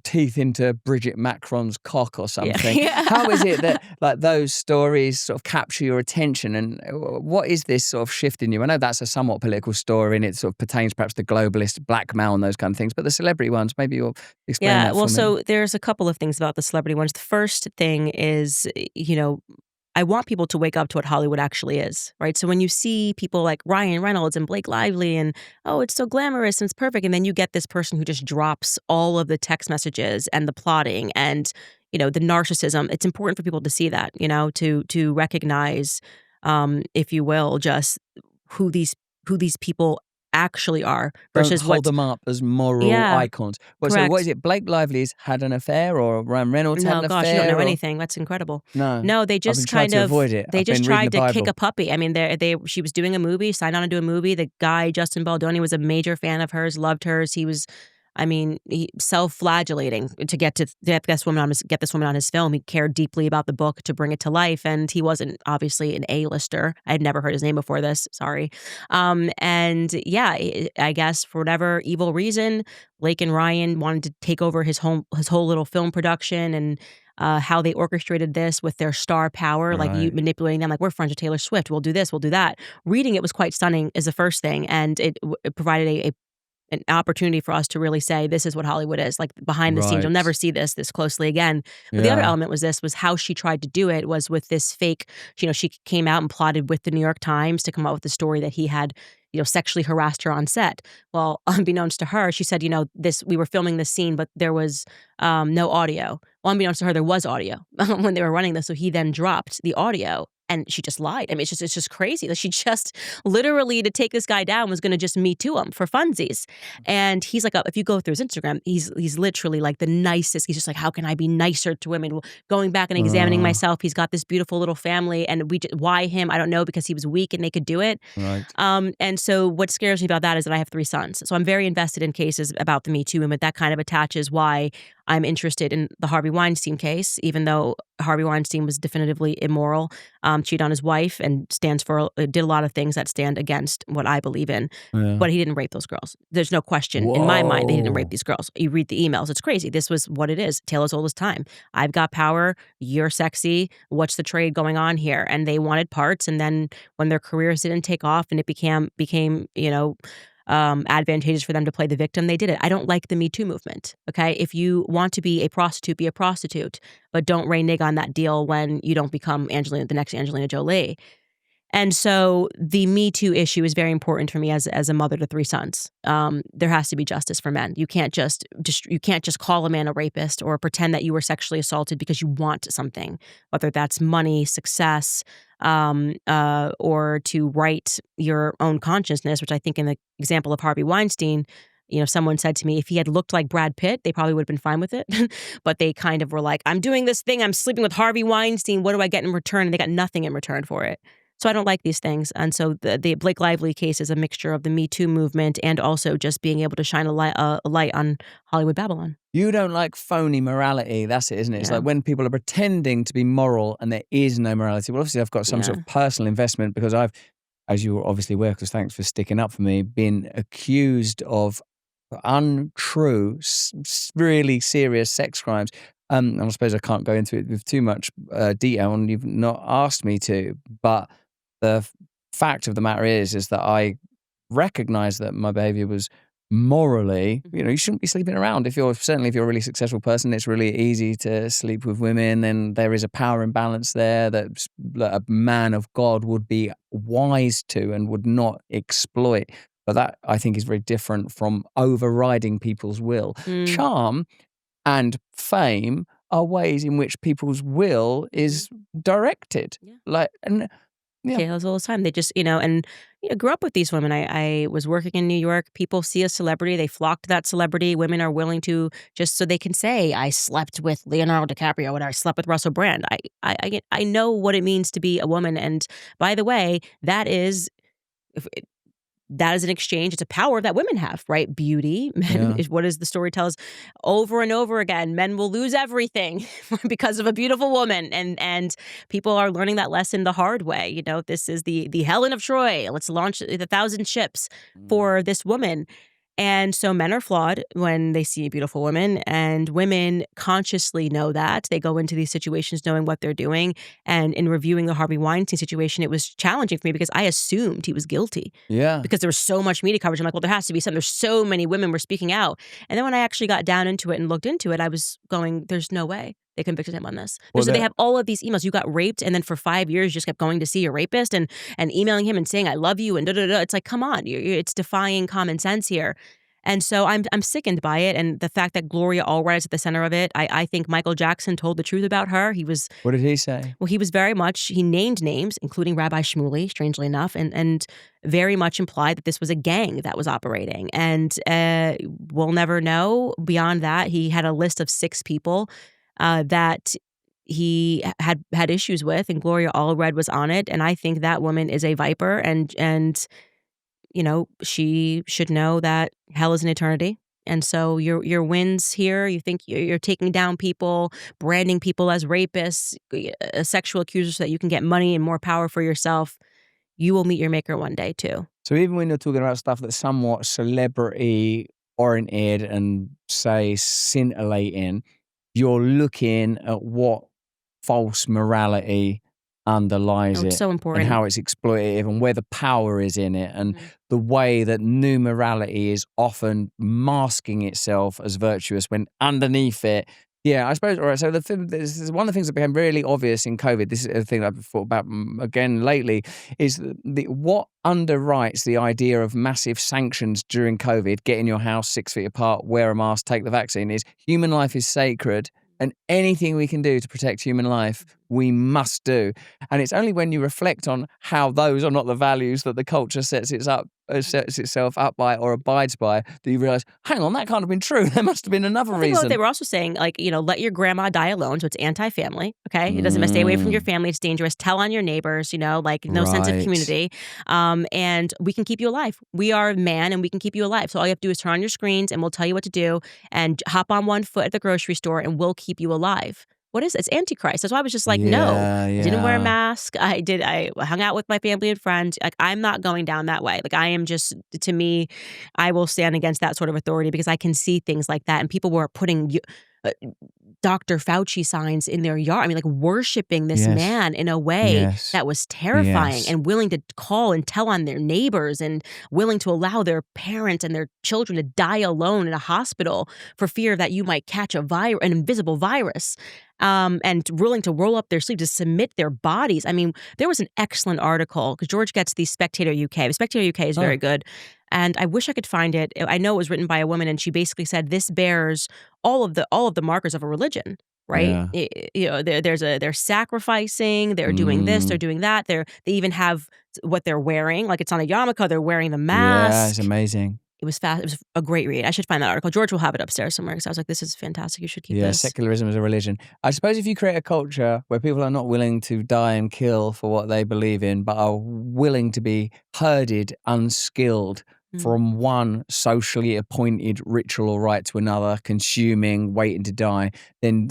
teeth into Bridget Macron's cock or something? Yeah. How is it that those stories sort of capture your attention, and what is this sort of shift in you? I know that's a somewhat political story and it sort of pertains perhaps to globalist blackmail and those kind of things, but the celebrity ones, maybe you'll explain that for me. So there's a couple of things about the celebrity ones. The first thing is, I want people to wake up to what Hollywood actually is, right? So when you see people like Ryan Reynolds and Blake Lively and, oh, it's so glamorous and it's perfect, and then you get this person who just drops all of the text messages and the plotting and, the narcissism, it's important for people to see that, to recognize, if you will, just who these people actually are versus Don't hold them up as moral icons. So what is it? Blake Lively's had an affair, or Ryan Reynolds had an affair? No, gosh, you don't know anything. That's incredible. No, they just I've been trying to avoid it. They I've just been reading tried the to kick Bible. a puppy. I mean, she was doing a movie, signed on to do a movie. The guy Justin Baldoni was a major fan of hers, loved hers. He was, self-flagellating to get this woman on his film. He cared deeply about the book to bring it to life, and he wasn't obviously an A-lister. I had never heard his name before this. Sorry. I guess for whatever evil reason, Blake and Ryan wanted to take over his whole little film production, and how they orchestrated this with their star power, like you Right. manipulating them, like we're friends with Taylor Swift, we'll do this, we'll do that. Reading it was quite stunning is the first thing, and it provided an opportunity for us to really say, this is what Hollywood is, like behind the scenes. You'll never Right. see this closely again. But the other Yeah. element was how she tried to do it was with this fake, she came out and plotted with the New York Times to come up with the story that he had, sexually harassed her on set. Well, unbeknownst to her, she said, we were filming this scene, but there was no audio. Well, unbeknownst to her, there was audio when they were running this. So he then dropped the audio. And she just lied. I mean, it's just crazy. Like she just literally, to take this guy down, was going to just Me Too him for funsies. And he's like, if you go through his Instagram, he's literally like the nicest. He's just like, how can I be nicer to women? Well, going back and examining myself, he's got this beautiful little family, and why him? I don't know, because he was weak and they could do it. Right. And so what scares me about that is that I have 3 sons. So I'm very invested in cases about the Me Too movement. That kind of attaches why I'm interested in the Harvey Weinstein case, even though Harvey Weinstein was definitively immoral, cheated on his wife, and did a lot of things that stand against what I believe in. Yeah. But he didn't rape those girls. There's no question in my mind that he didn't rape Whoa. these girls. You read the emails. It's crazy. This was what it is. Tale as old as time. I've got power. You're sexy. What's the trade going on here? And they wanted parts. And then when their careers didn't take off and it became advantageous for them to play the victim, they did it. I don't like the Me Too movement. Okay, if you want to be a prostitute, be a prostitute, but don't renege on that deal when you don't become the next Angelina Jolie. And so the Me Too issue is very important for me as a mother to 3 sons. There has to be justice for men. You can't just call a man a rapist or pretend that you were sexually assaulted because you want something, whether that's money, success, or to right your own consciousness, which I think in the example of Harvey Weinstein, someone said to me, if he had looked like Brad Pitt, they probably would have been fine with it. But they kind of were like, I'm doing this thing, I'm sleeping with Harvey Weinstein, what do I get in return? And they got nothing in return for it. So I don't like these things. And so the Blake Lively case is a mixture of the Me Too movement and also just being able to shine a light on Hollywood Babylon. You don't like phony morality. That's it, isn't it? It's Yeah. like when people are pretending to be moral and there is no morality. Well, obviously, I've got some sort of personal investment because I've, as you obviously aware, because thanks for sticking up for me, been accused of untrue, really serious sex crimes. And I suppose I can't go into it with too much detail, and you've not asked me to. But the fact of the matter is that I recognize that my behavior was morally, you shouldn't be sleeping around. If you're a really successful person, it's really easy to sleep with women, and there is a power imbalance there that a man of God would be wise to and would not exploit. But that, I think, is very different from overriding people's will. Charm and fame are ways in which people's will is directed. Yeah. Tales all the time. They just, grew up with these women. I was working in New York. People see a celebrity, they flock to that celebrity. Women are willing to, just so they can say, I slept with Leonardo DiCaprio or I slept with Russell Brand. I know what it means to be a woman. And by the way, that is an exchange. It's a power that women have, right? Beauty. Men, what does the story tell us over and over again? Men will lose everything because of a beautiful woman. And people are learning that lesson the hard way. This is the Helen of Troy. Let's launch the 1,000 ships for this woman. And so men are flawed when they see a beautiful woman, and women consciously know that. They go into these situations knowing what they're doing. And in reviewing the Harvey Weinstein situation, it was challenging for me because I assumed he was guilty. Yeah. Because there was so much media coverage. I'm like, well, there has to be something. There's so many women were speaking out. And then when I actually got down into it and looked into it, I was going, there's no way they convicted him on this. So they have all of these emails. You got raped, and then for 5 years, you just kept going to see your rapist and emailing him and saying, I love you, and da-da-da. It's like, come on. It's defying common sense here. And so I'm sickened by it. And the fact that Gloria Allred is at the center of it, I think Michael Jackson told the truth about her. What did he say? Well, he was he named names, including Rabbi Shmuley, strangely enough, and very much implied that this was a gang that was operating. And we'll never know. Beyond that, he had a list of 6 people that he had issues with, and Gloria Allred was on it. And I think that woman is a viper, and she should know that hell is an eternity. And so your wins here, you think you're taking down people, branding people as rapists, sexual accusers, so that you can get money and more power for yourself. You will meet your maker one day too. So even when you're talking about stuff that's somewhat celebrity oriented and say scintillating, you're looking at what false morality underlies It's it so and important. how it's exploitative and where the power is in it and the way that new morality is often masking itself as virtuous when underneath it. Yeah, I suppose. All right. So this is one of the things that became really obvious in COVID. This is a thing I've thought about again lately. Is what underwrites the idea of massive sanctions during COVID? Get in your house 6 feet apart, wear a mask, take the vaccine. Is human life is sacred, and anything we can do to protect human life, we must do. And it's only when you reflect on how those are not the values that the culture sets itself up by or abides by that you realize, hang on, that can't have been true. There must have been another Think about what reason. they were also saying, like, let your grandma die alone. So it's anti-family. Okay. It doesn't stay away from your family. It's dangerous. Tell on your neighbors, like no sense of Right. community. And we can keep you alive. We are man and we can keep you alive. So all you have to do is turn on your screens and we'll tell you what to do and hop on one foot at the grocery store and we'll keep you alive. What is it? It's Antichrist. That's why I was just like, no, I didn't wear a mask. I hung out with my family and friends. Like, I'm not going down that way. Like, I am just, to me, I will stand against that sort of authority because I can see things like that. And people were putting Dr. Fauci signs in their yard. I mean, like worshiping this man in a way that was terrifying and willing to call and tell on their neighbors and willing to allow their parents and their children to die alone in a hospital for fear that you might catch an invisible virus. And willing to roll up their sleeves to submit their bodies. I mean, there was an excellent article because George gets the Spectator UK. The Spectator UK is very good. And I wish I could find it. I know it was written by a woman, and she basically said this bears all of the markers of a religion, right? Yeah. They're sacrificing, they're doing this, they're doing that. They even have what they're wearing, like it's on a yarmulke. They're wearing the mask. Yeah, it's amazing. It was fast. It was a great read. I should find that article. George will have it upstairs somewhere because I was like, this is fantastic. You should keep this. Yeah, secularism is a religion. I suppose if you create a culture where people are not willing to die and kill for what they believe in, but are willing to be herded, unskilled from one socially appointed ritual or rite to another, consuming, waiting to die, then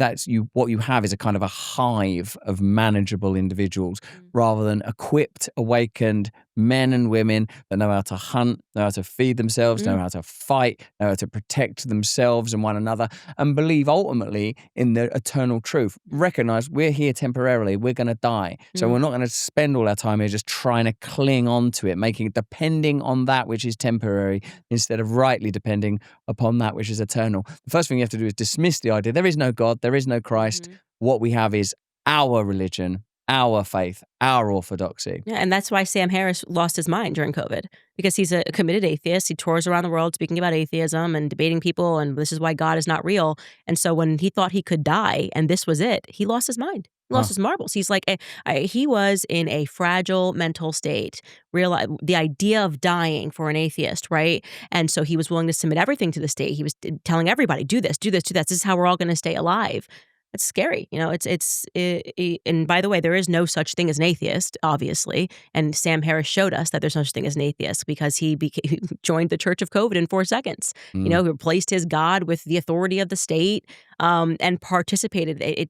what you have is a kind of a hive of manageable individuals rather than equipped, awakened men and women that know how to hunt, know how to feed themselves, know how to fight, know how to protect themselves and one another, and believe ultimately in the eternal truth. Recognize we're here temporarily, we're going to die. So we're not going to spend all our time here just trying to cling on to it, depending on that which is temporary instead of rightly depending upon that which is eternal. The first thing you have to do is dismiss the idea there is no God, there is no Christ. What we have is our religion, our faith, our orthodoxy. Yeah, and that's why Sam Harris lost his mind during COVID, because he's a committed atheist. He tours around the world speaking about atheism and debating people, and this is why God is not real. And so when he thought he could die, and this was it, he lost his mind. He lost his marbles. He's like, he was in a fragile mental state. The idea of dying for an atheist, right? And so he was willing to submit everything to the state. He was telling everybody, do this, do this, do that. This is how we're all going to stay alive. It's scary. And by the way, there is no such thing as an atheist, obviously. And Sam Harris showed us that there's no such thing as an atheist because he joined the Church of COVID in 4 seconds. He replaced his God with the authority of the state and participated.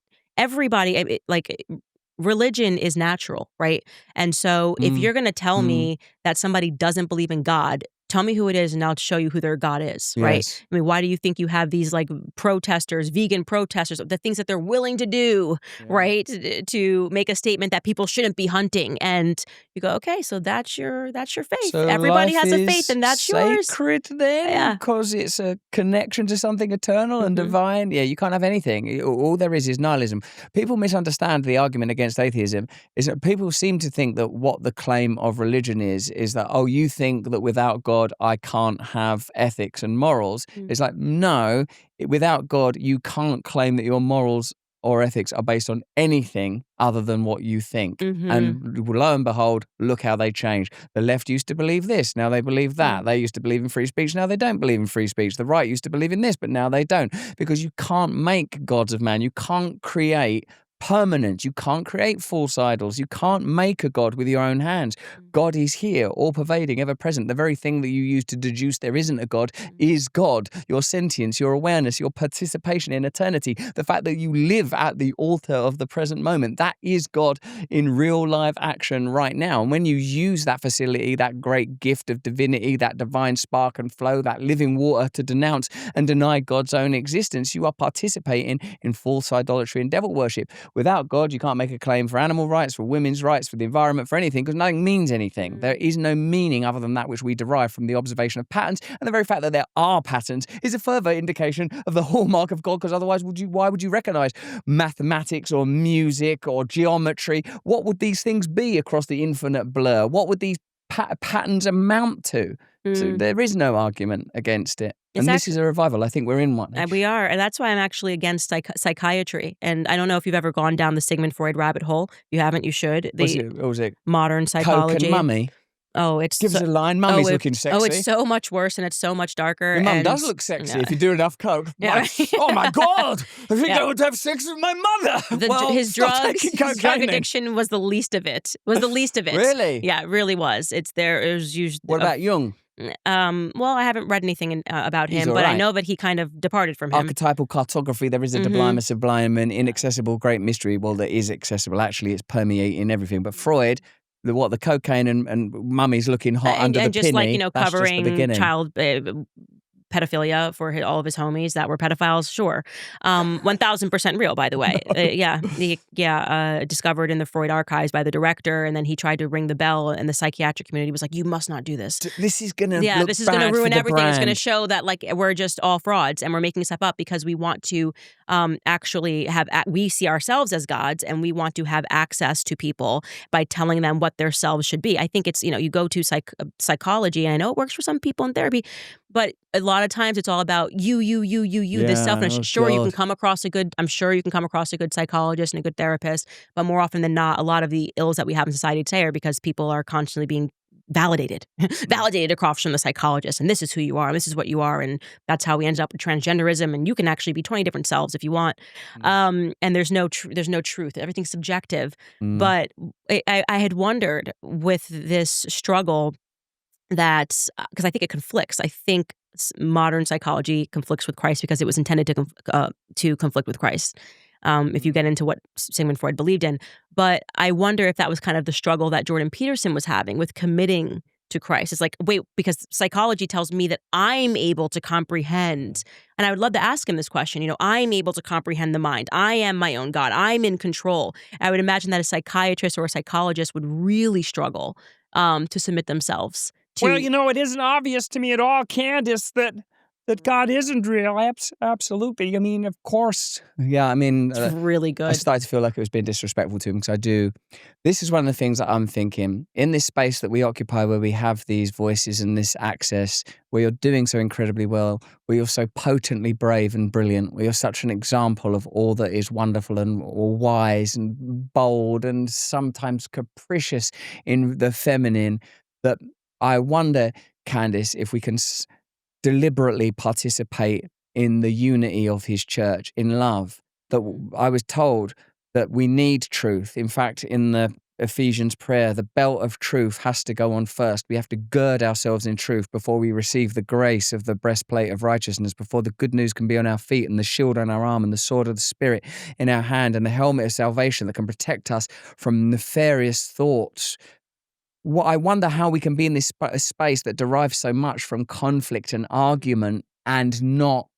Religion is natural, right? And so if you're going to tell me that somebody doesn't believe in God, tell me who it is and I'll show you who their God is, right? Yes. I mean, why do you think you have these like protesters, vegan protesters, the things that they're willing to do, right? To make a statement that people shouldn't be hunting. And you go, okay, so that's your faith. So everybody life has a is faith and that's yours. sacred then? Yeah. Because it's a connection to something eternal and divine? Yeah, you can't have anything. All there is nihilism. People misunderstand the argument against atheism is that people seem to think that what the claim of religion is that, oh, you think that without God, I can't have ethics and morals. It's like, no, without God, you can't claim that your morals or ethics are based on anything other than what you think. And lo and behold, look how they change. The left used to believe this, now they believe that. They used to believe in free speech, now they don't believe in free speech. The right used to believe in this, but now they don't. Because you can't make gods of man. You can't create permanent. You can't create false idols. You can't make a God with your own hands. God is here, all-pervading, ever-present. The very thing that you use to deduce there isn't a God is God. Your sentience, your awareness, your participation in eternity, the fact that you live at the altar of the present moment, that is God in real live action right now. And when you use that facility, that great gift of divinity, that divine spark and flow, that living water to denounce and deny God's own existence, you are participating in false idolatry and devil worship. Without God, you can't make a claim for animal rights, for women's rights, for the environment, for anything, because nothing means anything. There is no meaning other than that which we derive from the observation of patterns. And the very fact that there are patterns is a further indication of the hallmark of God, because otherwise, why would you recognize mathematics or music or geometry? What would these things be across the infinite blur? What would these patterns amount to? So there is no argument against it. And this is a revival. I think we're in one. And we are. And that's why I'm actually against psychiatry. And I don't know if you've ever gone down the Sigmund Freud rabbit hole. If you haven't, you should. What was it? Modern psychology. Coke and mummy. Oh, it's Give us a line. Mummy's looking sexy. Oh, it's so much worse and it's so much darker. Your mum does look sexy if you do enough coke. Yeah. Oh my God! I think I would have sex with my mother. His drug addiction was the least of it. Really? Yeah, it really was. It was used. What about Jung? Well, I haven't read anything about him, but right. I know that he kind of departed from him. Archetypal cartography. There is a sublime, sublime, and inaccessible great mystery. Well, there is accessible. Actually, it's permeating everything. But Freud. The cocaine and mummy's looking hot under the just pinny. Like, covering child pedophilia for all of his homies that were pedophiles, sure. 1,000% real, by the way. Discovered in the Freud archives by the director, and then he tried to ring the bell, and the psychiatric community was like, you must not do this. This is going to this is going to ruin everything. Brand. It's going to show that like we're just all frauds, and we're making stuff up because we want to actually we see ourselves as gods, and we want to have access to people by telling them what their selves should be. I think it's, you go to psychology, and I know it works for some people in therapy, but a lot of times it's all about you, this selfishness. You can come across I'm sure you can come across a good psychologist and a good therapist, but more often than not, a lot of the ills that we have in society today are because people are constantly being validated across from the psychologist, and this is who you are, and this is what you are, and that's how we end up with transgenderism, and you can actually be 20 different selves if you want. And there's no truth. Everything's subjective. But I had wondered with this struggle that, because I think it conflicts. I think modern psychology conflicts with Christ because it was intended to conflict with Christ. If you get into what Sigmund Freud believed in. But I wonder if that was kind of the struggle that Jordan Peterson was having with committing to Christ. It's like, wait, because psychology tells me that I'm able to comprehend. And I would love to ask him this question. I'm able to comprehend the mind. I am my own God. I'm in control. I would imagine that a psychiatrist or a psychologist would really struggle to submit themselves to... Well, it isn't obvious to me at all, Candace, that God isn't real. Absolutely. I mean, of course. Yeah, I mean... It's really good. I started to feel like it was being disrespectful to him because this is one of the things that I'm thinking. In this space that we occupy where we have these voices and this access, where you're doing so incredibly well, where you're so potently brave and brilliant, where you're such an example of all that is wonderful and wise and bold and sometimes capricious in the feminine, that I wonder, Candace, if we can... deliberately participate in the unity of his church in love. That I was told that we need truth. In fact, in the Ephesians prayer, the belt of truth has to go on first. We have to gird ourselves in truth before we receive the grace of the breastplate of righteousness, before the good news can be on our feet and the shield on our arm and the sword of the Spirit in our hand and the helmet of salvation that can protect us from nefarious thoughts. I wonder how we can be in this space that derives so much from conflict and argument and not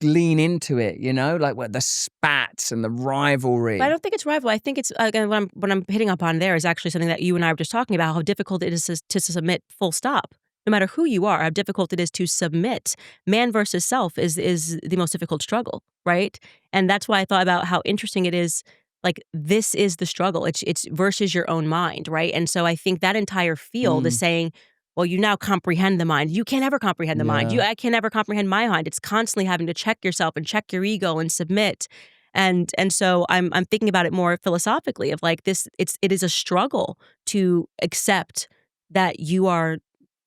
lean into it, like the spats and the rivalry. But I don't think it's rival. I think it's, again, what I'm hitting up on there is actually something that you and I were just talking about, how difficult it is to submit full stop. No matter who you are, how difficult it is to submit. Man versus self is the most difficult struggle, right? And that's why I thought about how interesting it is. Like, this is the struggle. It's versus your own mind, right? And so I think that entire field is saying, well, you now comprehend the mind. You can't ever comprehend the mind. I can never comprehend my mind. It's constantly having to check yourself and check your ego and submit. And so I'm thinking about it more philosophically of like this. It is a struggle to accept that you are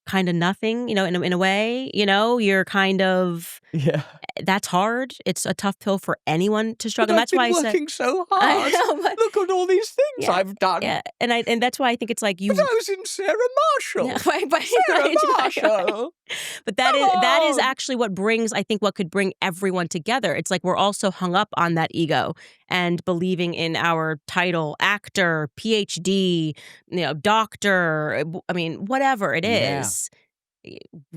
kind of nothing, in a way, you're kind of, that's hard. It's a tough pill for anyone to struggle. But That's why I've been I said working so I hard. know, but Look at all these things Yeah, I've done. yeah, and that's why I think it's like you. But I was in Sarah Marshall. Yeah, right, Sarah right. Marshall. But that is Come on. actually what brings, I think, what could bring everyone together. It's like we're all so hung up on that ego and believing in our title, actor, PhD, doctor. I mean, whatever it Yeah. is,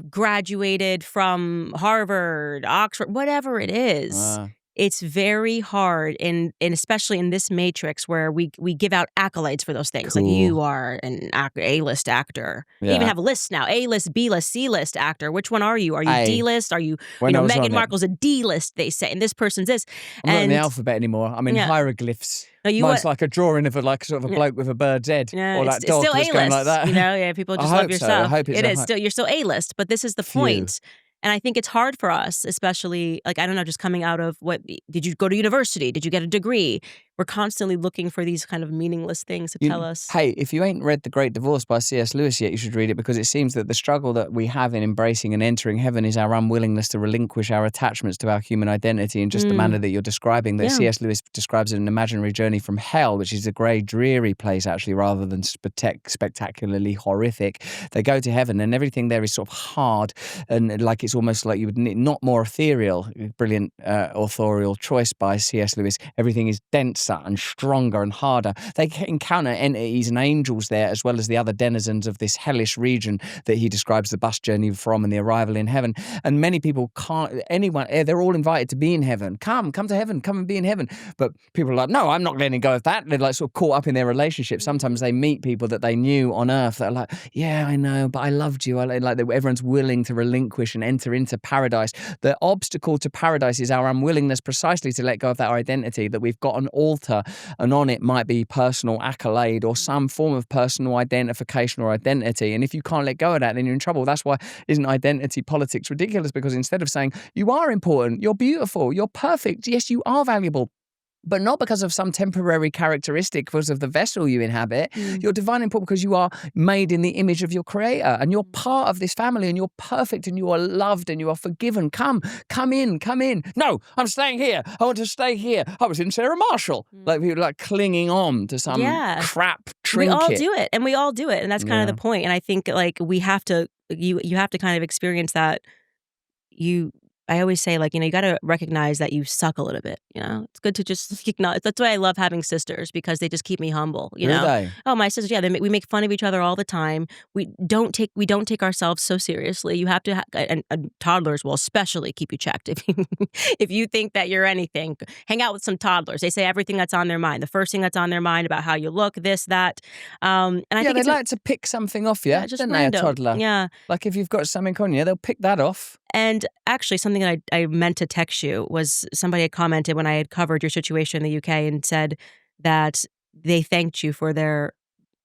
graduated from Harvard, Oxford, whatever it is. It's very hard, and especially in this matrix where we give out accolades for those things. Like, Cool. you are an A-list actor. They even Yeah. have lists now: A-list, B-list, C-list actor. Which one are you? Are you A. D-list? Are you, When I was on Meghan it. Markle's a D-list, they say, and this person's this. I'm not in And the alphabet anymore. I'm in Yeah. hieroglyphs. No, you Mine's wa- like a drawing of sort of a bloke with a bird's head, Yeah, or it's, that it's dog still that's A-list. going like that. Yeah, people I just love hope your so. I stuff. hope it's It a is still, you're still A-list, but this is the Phew. point. And I think it's hard for us, especially, like, I don't know, just coming out of did you go to university? Did you get a degree? We're constantly looking for these kind of meaningless things to tell us. Hey, if you ain't read The Great Divorce by C.S. Lewis yet, you should read it, because it seems that the struggle that we have in embracing and entering heaven is our unwillingness to relinquish our attachments to our human identity in just the manner that you're describing. That Yeah. C.S. Lewis describes an imaginary journey from hell, which is a grey, dreary place, actually, rather than spectacularly horrific. They go to heaven, and everything there is sort of hard, and like it's almost like you would not more ethereal. Brilliant authorial choice by C.S. Lewis. Everything is denser and stronger and harder. They encounter entities and angels there, as well as the other denizens of this hellish region that he describes the bus journey from and the arrival in heaven. And many people they're all invited to be in heaven. Come to heaven, come and be in heaven. But people are like, no, I'm not letting go of that. They're like sort of caught up in their relationship. Sometimes they meet people that they knew on earth that are like, yeah, I know, but I loved you. Everyone's willing to relinquish and enter into paradise. The obstacle to paradise is our unwillingness precisely to let go of that identity, that we've got an altar, and on it might be personal accolade or some form of personal identification or identity. And if you can't let go of that, then you're in trouble. That's why isn't identity politics ridiculous? Because instead of saying you are important, you're beautiful, you're perfect, yes, you are valuable, but not because of some temporary characteristic, because of the vessel you inhabit. You're divine and important because you are made in the image of your creator, and you're part of this family, and you're perfect, and you are loved, and you are forgiven. Come in. No, I'm staying here. I want to stay here. I was in Sarah Marshall. Like people like clinging on to some crap trinket. We all do it, and that's kind of the point. And I think, like, we have to, you have to kind of experience that. I always say, like, you got to recognize that you suck a little bit. It's good to just acknowledge. That's why I love having sisters, because they just keep me humble. Do they? Oh, my sisters, yeah, we make fun of each other all the time. We don't take ourselves so seriously. You have to, and toddlers will especially keep you checked if you think that you're anything. Hang out with some toddlers. They say everything that's on their mind. The first thing that's on their mind about how you look, this, that, and I think they'd like to pick something off you, just don't random. they, a toddler? Yeah. Like if you've got something on you, they'll pick that off. And actually, something that I meant to text you was somebody had commented when I had covered your situation in the UK and said that they thanked you for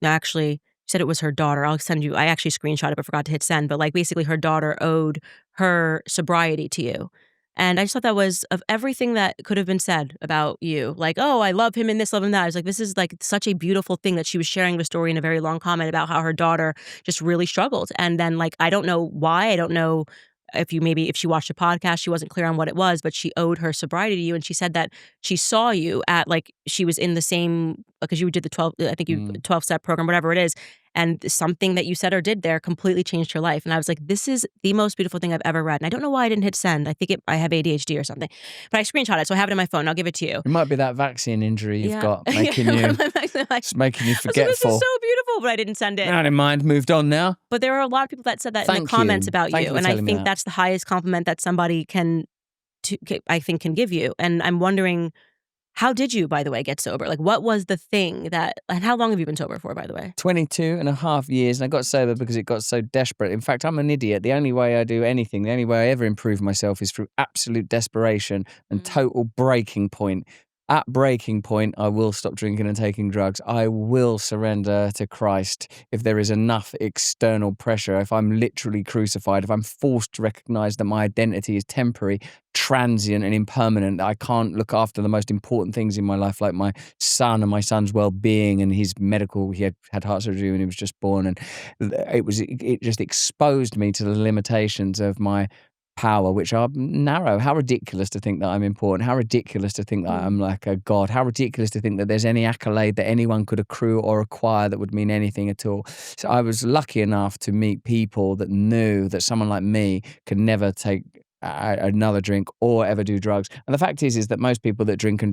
actually said it was her daughter. I'll send you, I actually screenshot it but forgot to hit send, but like basically her daughter owed her sobriety to you. And I just thought that was, of everything that could have been said about you, like, oh, I love him in this, love him that. I was like, this is like such a beautiful thing that she was sharing the story in a very long comment about how her daughter just really struggled. And then, like, I don't know why, I don't know if she watched a podcast, she wasn't clear on what it was, but she owed her sobriety to you. And she said that she saw you at, like, she was in the same, because you did the 12-step program, whatever it is. And something that you said or did there completely changed her life. And I was like, this is the most beautiful thing I've ever read. And I don't know why I didn't hit send. I think I have ADHD or something. But I screenshot it, so I have it on my phone. I'll give it to you. It might be that vaccine injury you've got making it's making you forgetful. This is so beautiful, but I didn't send it. Not in mind, moved on now. But there are a lot of people that said that in the comments about you. And I think that's the highest compliment that somebody can give you. And I'm wondering, how did you, by the way, get sober? Like, what was the thing and how long have you been sober for, by the way? 22 and a half years. And I got sober because it got so desperate. In fact, I'm an idiot. The only way I do anything, the only way I ever improve myself is through absolute desperation and total breaking point. At breaking point, I will stop drinking and taking drugs. I will surrender to Christ if there is enough external pressure, if I'm literally crucified, if I'm forced to recognize that my identity is temporary, transient and impermanent, that I can't look after the most important things in my life, like my son and my son's well-being and his medical. He had heart surgery when he was just born, and it just exposed me to the limitations of my power, which are narrow. How ridiculous to think that I'm important. How ridiculous to think that I'm like a god. How ridiculous to think that there's any accolade that anyone could accrue or acquire that would mean anything at all. So I was lucky enough to meet people that knew that someone like me could never take another drink or ever do drugs. And the fact is that most people that drink and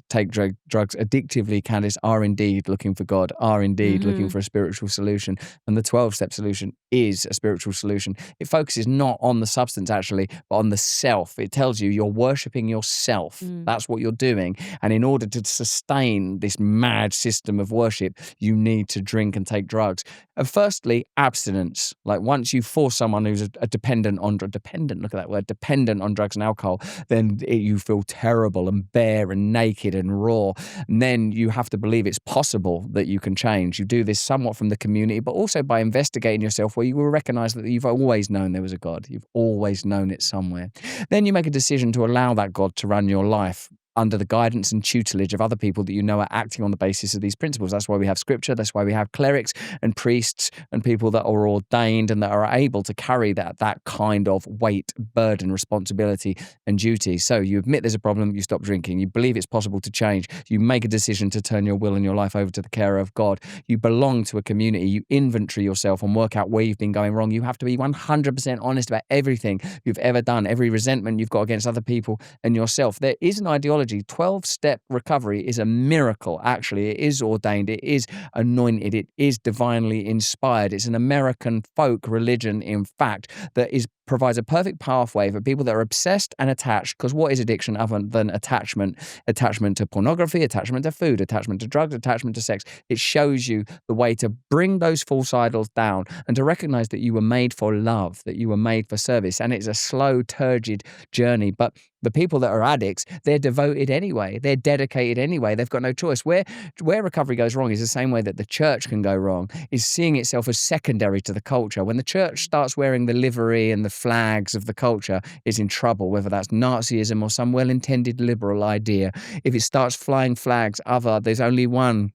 take drugs addictively, Candace, are indeed looking for God, are indeed looking for a spiritual solution. And the 12-step solution is a spiritual solution. It focuses not on the substance actually, but on the self. It tells you you're worshipping yourself. That's what you're doing. And in order to sustain this mad system of worship, you need to drink and take drugs. And firstly, abstinence. Like once you force someone who's a dependent, look at that word, dependent on drugs and alcohol, then you feel terrible and bare and naked and raw. And then you have to believe it's possible that you can change. You do this somewhat from the community, but also by investigating yourself, where you will recognize that you've always known there was a God. You've always known it somewhere. Then you make a decision to allow that God to run your life under the guidance and tutelage of other people that you know are acting on the basis of these principles. That's why we have scripture. That's why we have clerics and priests and people that are ordained and that are able to carry that kind of weight, burden, responsibility and duty. So you admit there's a problem, you stop drinking. You believe it's possible to change. You make a decision to turn your will and your life over to the care of God. You belong to a community. You inventory yourself and work out where you've been going wrong. You have to be 100% honest about everything you've ever done, every resentment you've got against other people and yourself. There is an ideology. 12-step recovery is a miracle, actually. It is ordained. It is anointed. It is divinely inspired. It's an American folk religion, in fact, that provides a perfect pathway for people that are obsessed and attached. Because what is addiction other than attachment? Attachment to pornography, attachment to food, attachment to drugs, attachment to sex. It shows you the way to bring those false idols down and to recognize that you were made for love, that you were made for service. And it's a slow, turgid journey. But the people that are addicts, they're devoted anyway. They're dedicated anyway. They've got no choice. Where recovery goes wrong is the same way that the church can go wrong, is seeing itself as secondary to the culture. When the church starts wearing the livery and the flags of the culture, is in trouble, whether that's Nazism or some well-intended liberal idea. If it starts flying flags, there's only one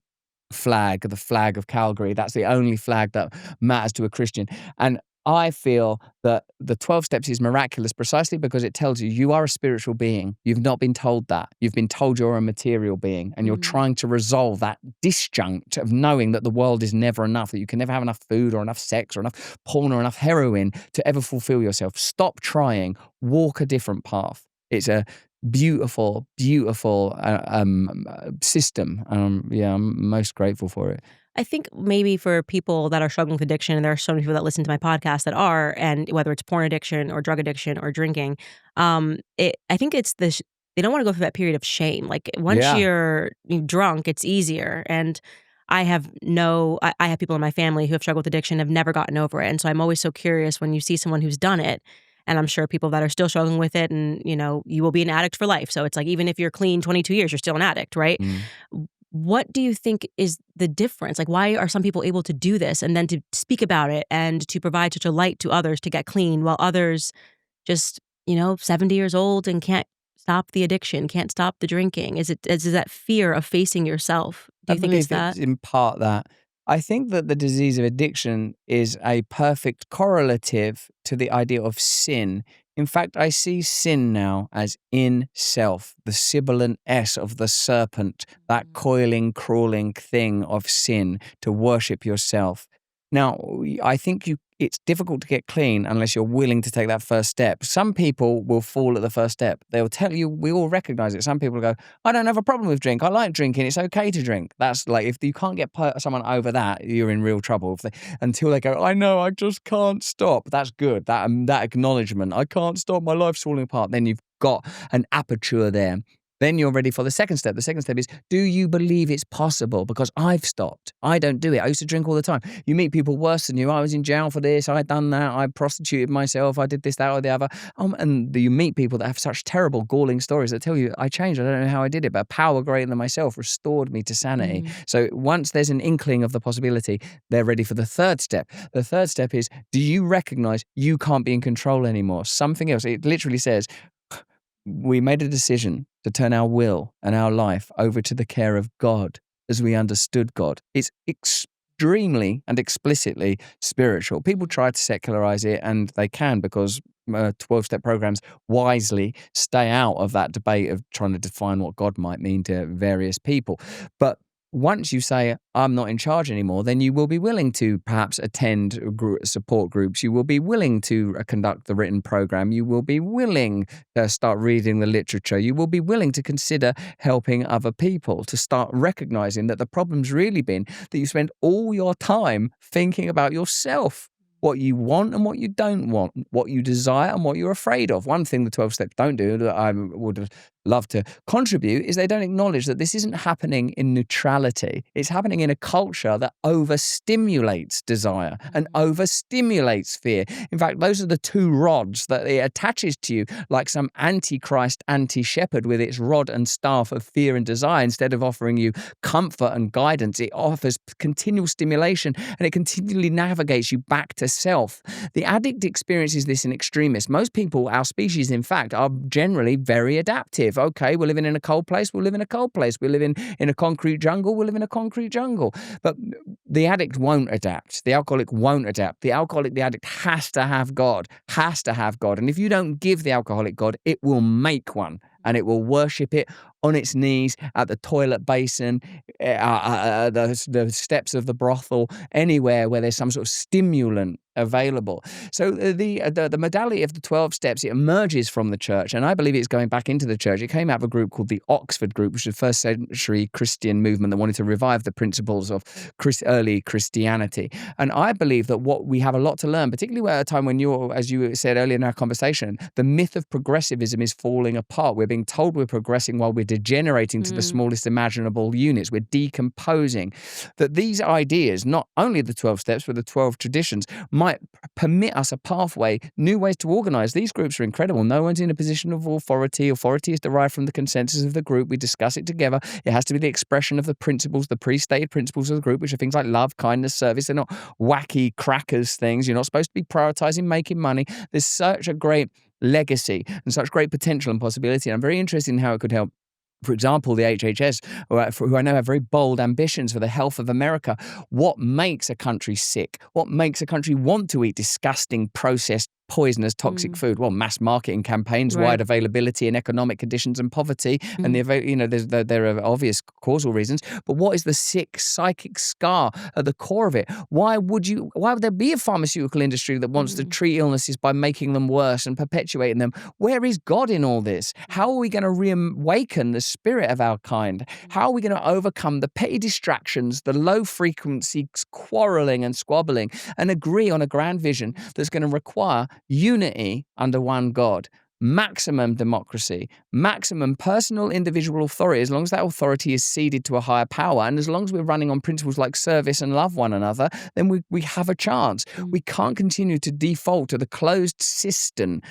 flag, the flag of Calgary. That's the only flag that matters to a Christian. And I feel that the 12 steps is miraculous precisely because it tells you you are a spiritual being. You've not been told that. You've been told you're a material being, and you're trying to resolve that disjunct of knowing that the world is never enough, that you can never have enough food or enough sex or enough porn or enough heroin to ever fulfill yourself. Stop trying. Walk a different path. It's a beautiful, beautiful system. I'm most grateful for it. I think maybe for people that are struggling with addiction, and there are so many people that listen to my podcast that are, and whether it's porn addiction or drug addiction or drinking, I think it's this. They don't want to go through that period of shame. Like once you're drunk, it's easier. And I have people in my family who have struggled with addiction, have never gotten over it. And so I'm always so curious when you see someone who's done it. And I'm sure people that are still struggling with it, and you will be an addict for life. So it's like even if you're clean 22 years, you're still an addict, right? What do you think is the difference? Like, why are some people able to do this and then to speak about it and to provide such a light to others to get clean, while others just, 70 years old and can't stop the addiction, can't stop the drinking? Is that fear of facing yourself? Do you think it's that? It's in part that. I think that the disease of addiction is a perfect correlative to the idea of sin. In fact, I see sin now as in self, the sibilant S of the serpent, that coiling, crawling thing of sin, to worship yourself. Now, I think it's difficult to get clean unless you're willing to take that first step. Some people will fall at the first step. They'll tell you, we all recognize it. Some people go, I don't have a problem with drink. I like drinking. It's okay to drink. That's like, if you can't get someone over that, you're in real trouble. Until they go, I know, I just can't stop. That's good. That acknowledgement, I can't stop, my life's falling apart. Then you've got an aperture there. Then you're ready for the second step. The second step is, do you believe it's possible? Because I've stopped. I don't do it. I used to drink all the time. You meet people worse than you. I was in jail for this. I had done that. I prostituted myself. I did this, that, or the other. And you meet people that have such terrible, galling stories that tell you, I changed. I don't know how I did it, but a power greater than myself restored me to sanity. So once there's an inkling of the possibility, they're ready for the third step. The third step is, do you recognize you can't be in control anymore? Something else. It literally says, we made a decision to turn our will and our life over to the care of God as we understood God. It's extremely and explicitly spiritual. People try to secularize it, and they can, because 12-step programs wisely, stay out of that debate of trying to define what God might mean to various people. But once you say, I'm not in charge anymore, then you will be willing to perhaps attend support groups. You will be willing to conduct the written program. You will be willing to start reading the literature. You will be willing to consider helping other people, to start recognizing that the problem's really been that you spend all your time thinking about yourself, what you want and what you don't want, what you desire and what you're afraid of. One thing the 12 steps don't do that I would love to contribute is they don't acknowledge that this isn't happening in neutrality. It's happening in a culture that overstimulates desire and overstimulates fear. In fact, those are the two rods that it attaches to you like some antichrist, anti-shepherd with its rod and staff of fear and desire. Instead of offering you comfort and guidance, it offers continual stimulation and it continually navigates you back to self. The addict experiences this in extremis. Most people, our species, in fact, are generally very adaptive. Okay, we're living in a cold place, we'll live in a cold place. We're living in a concrete jungle, we'll live in a concrete jungle. But the addict won't adapt. The alcoholic won't adapt. The addict has to have God, has to have God. And if you don't give the alcoholic God, it will make one. And it will worship it on its knees, at the toilet basin, the steps of the brothel, anywhere where there's some sort of stimulant available. So the modality of the 12 steps, it emerges from the church, and I believe it's going back into the church. It came out of a group called the Oxford Group, which was a first century Christian movement that wanted to revive the principles of early Christianity. And I believe that what we have a lot to learn, particularly at a time when as you said earlier in our conversation, the myth of progressivism is falling apart. We're being told we're progressing while we're degenerating to the smallest imaginable units. We're decomposing. That these ideas, not only the 12 steps, but the 12 traditions, might permit us a pathway, new ways to organize. These groups are incredible. No one's in a position of authority. Authority is derived from the consensus of the group. We discuss it together. It has to be the expression of the principles, the pre-stated principles of the group, which are things like love, kindness, service. They're not wacky crackers things. You're not supposed to be prioritizing making money. There's such a great legacy and such great potential and possibility. And I'm very interested in how it could help. For example, the HHS, who I know have very bold ambitions for the health of America. What makes a country sick? What makes a country want to eat disgusting, processed, poisonous, toxic food? Well, mass marketing campaigns, wide availability and economic conditions and poverty. And there are obvious causal reasons. But what is the sick psychic scar at the core of it? Why would there be a pharmaceutical industry that wants to treat illnesses by making them worse and perpetuating them? Where is God in all this? How are we going to reawaken the spirit of our kind? How are we going to overcome the petty distractions, the low frequency quarreling and squabbling, and agree on a grand vision that's going to require unity under one God, maximum democracy, maximum personal individual authority, as long as that authority is ceded to a higher power, and as long as we're running on principles like service and love one another, then we have a chance. We can't continue to default to the closed system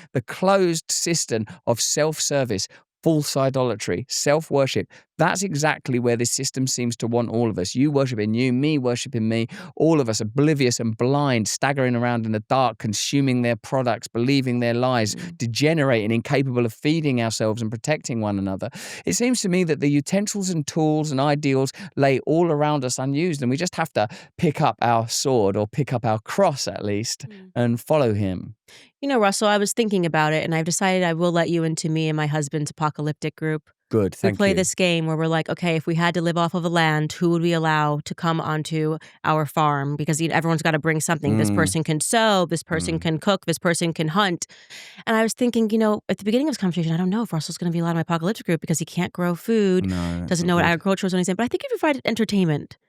of self-service, false idolatry, self-worship. That's exactly where this system seems to want all of us. You worshiping you, me worshiping me, all of us oblivious and blind, staggering around in the dark, consuming their products, believing their lies, degenerating, incapable of feeding ourselves and protecting one another. It seems to me that the utensils and tools and ideals lay all around us unused, and we just have to pick up our sword, or pick up our cross at least, and follow him. You know, Russell, I was thinking about it, and I've decided I will let you into me and my husband's apocalyptic group. Good, thank you. We play this game where we're like, okay, if we had to live off of a land, who would we allow to come onto our farm? Because everyone's got to bring something. This person can sew, this person can cook, this person can hunt. And I was thinking, at the beginning of this conversation, I don't know if Russell's going to be allowed in my apocalyptic group because he can't grow food, doesn't know what agriculture is when he's in. But I think if you provide entertainment.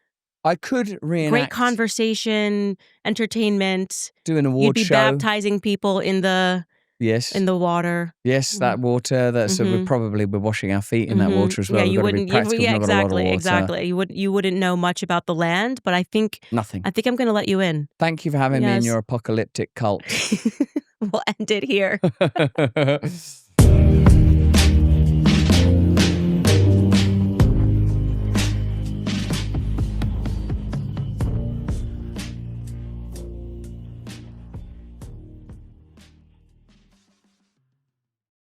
I could reenact. Great conversation, entertainment. Do an award You'd be show. baptizing people in the water. Yes, that water. So we'd probably be washing our feet in that water as well. Yeah, you wouldn't. Exactly. You wouldn't know much about the land, but I think nothing. I think I'm going to let you in. Thank you for having me in your apocalyptic cult. We'll end it here.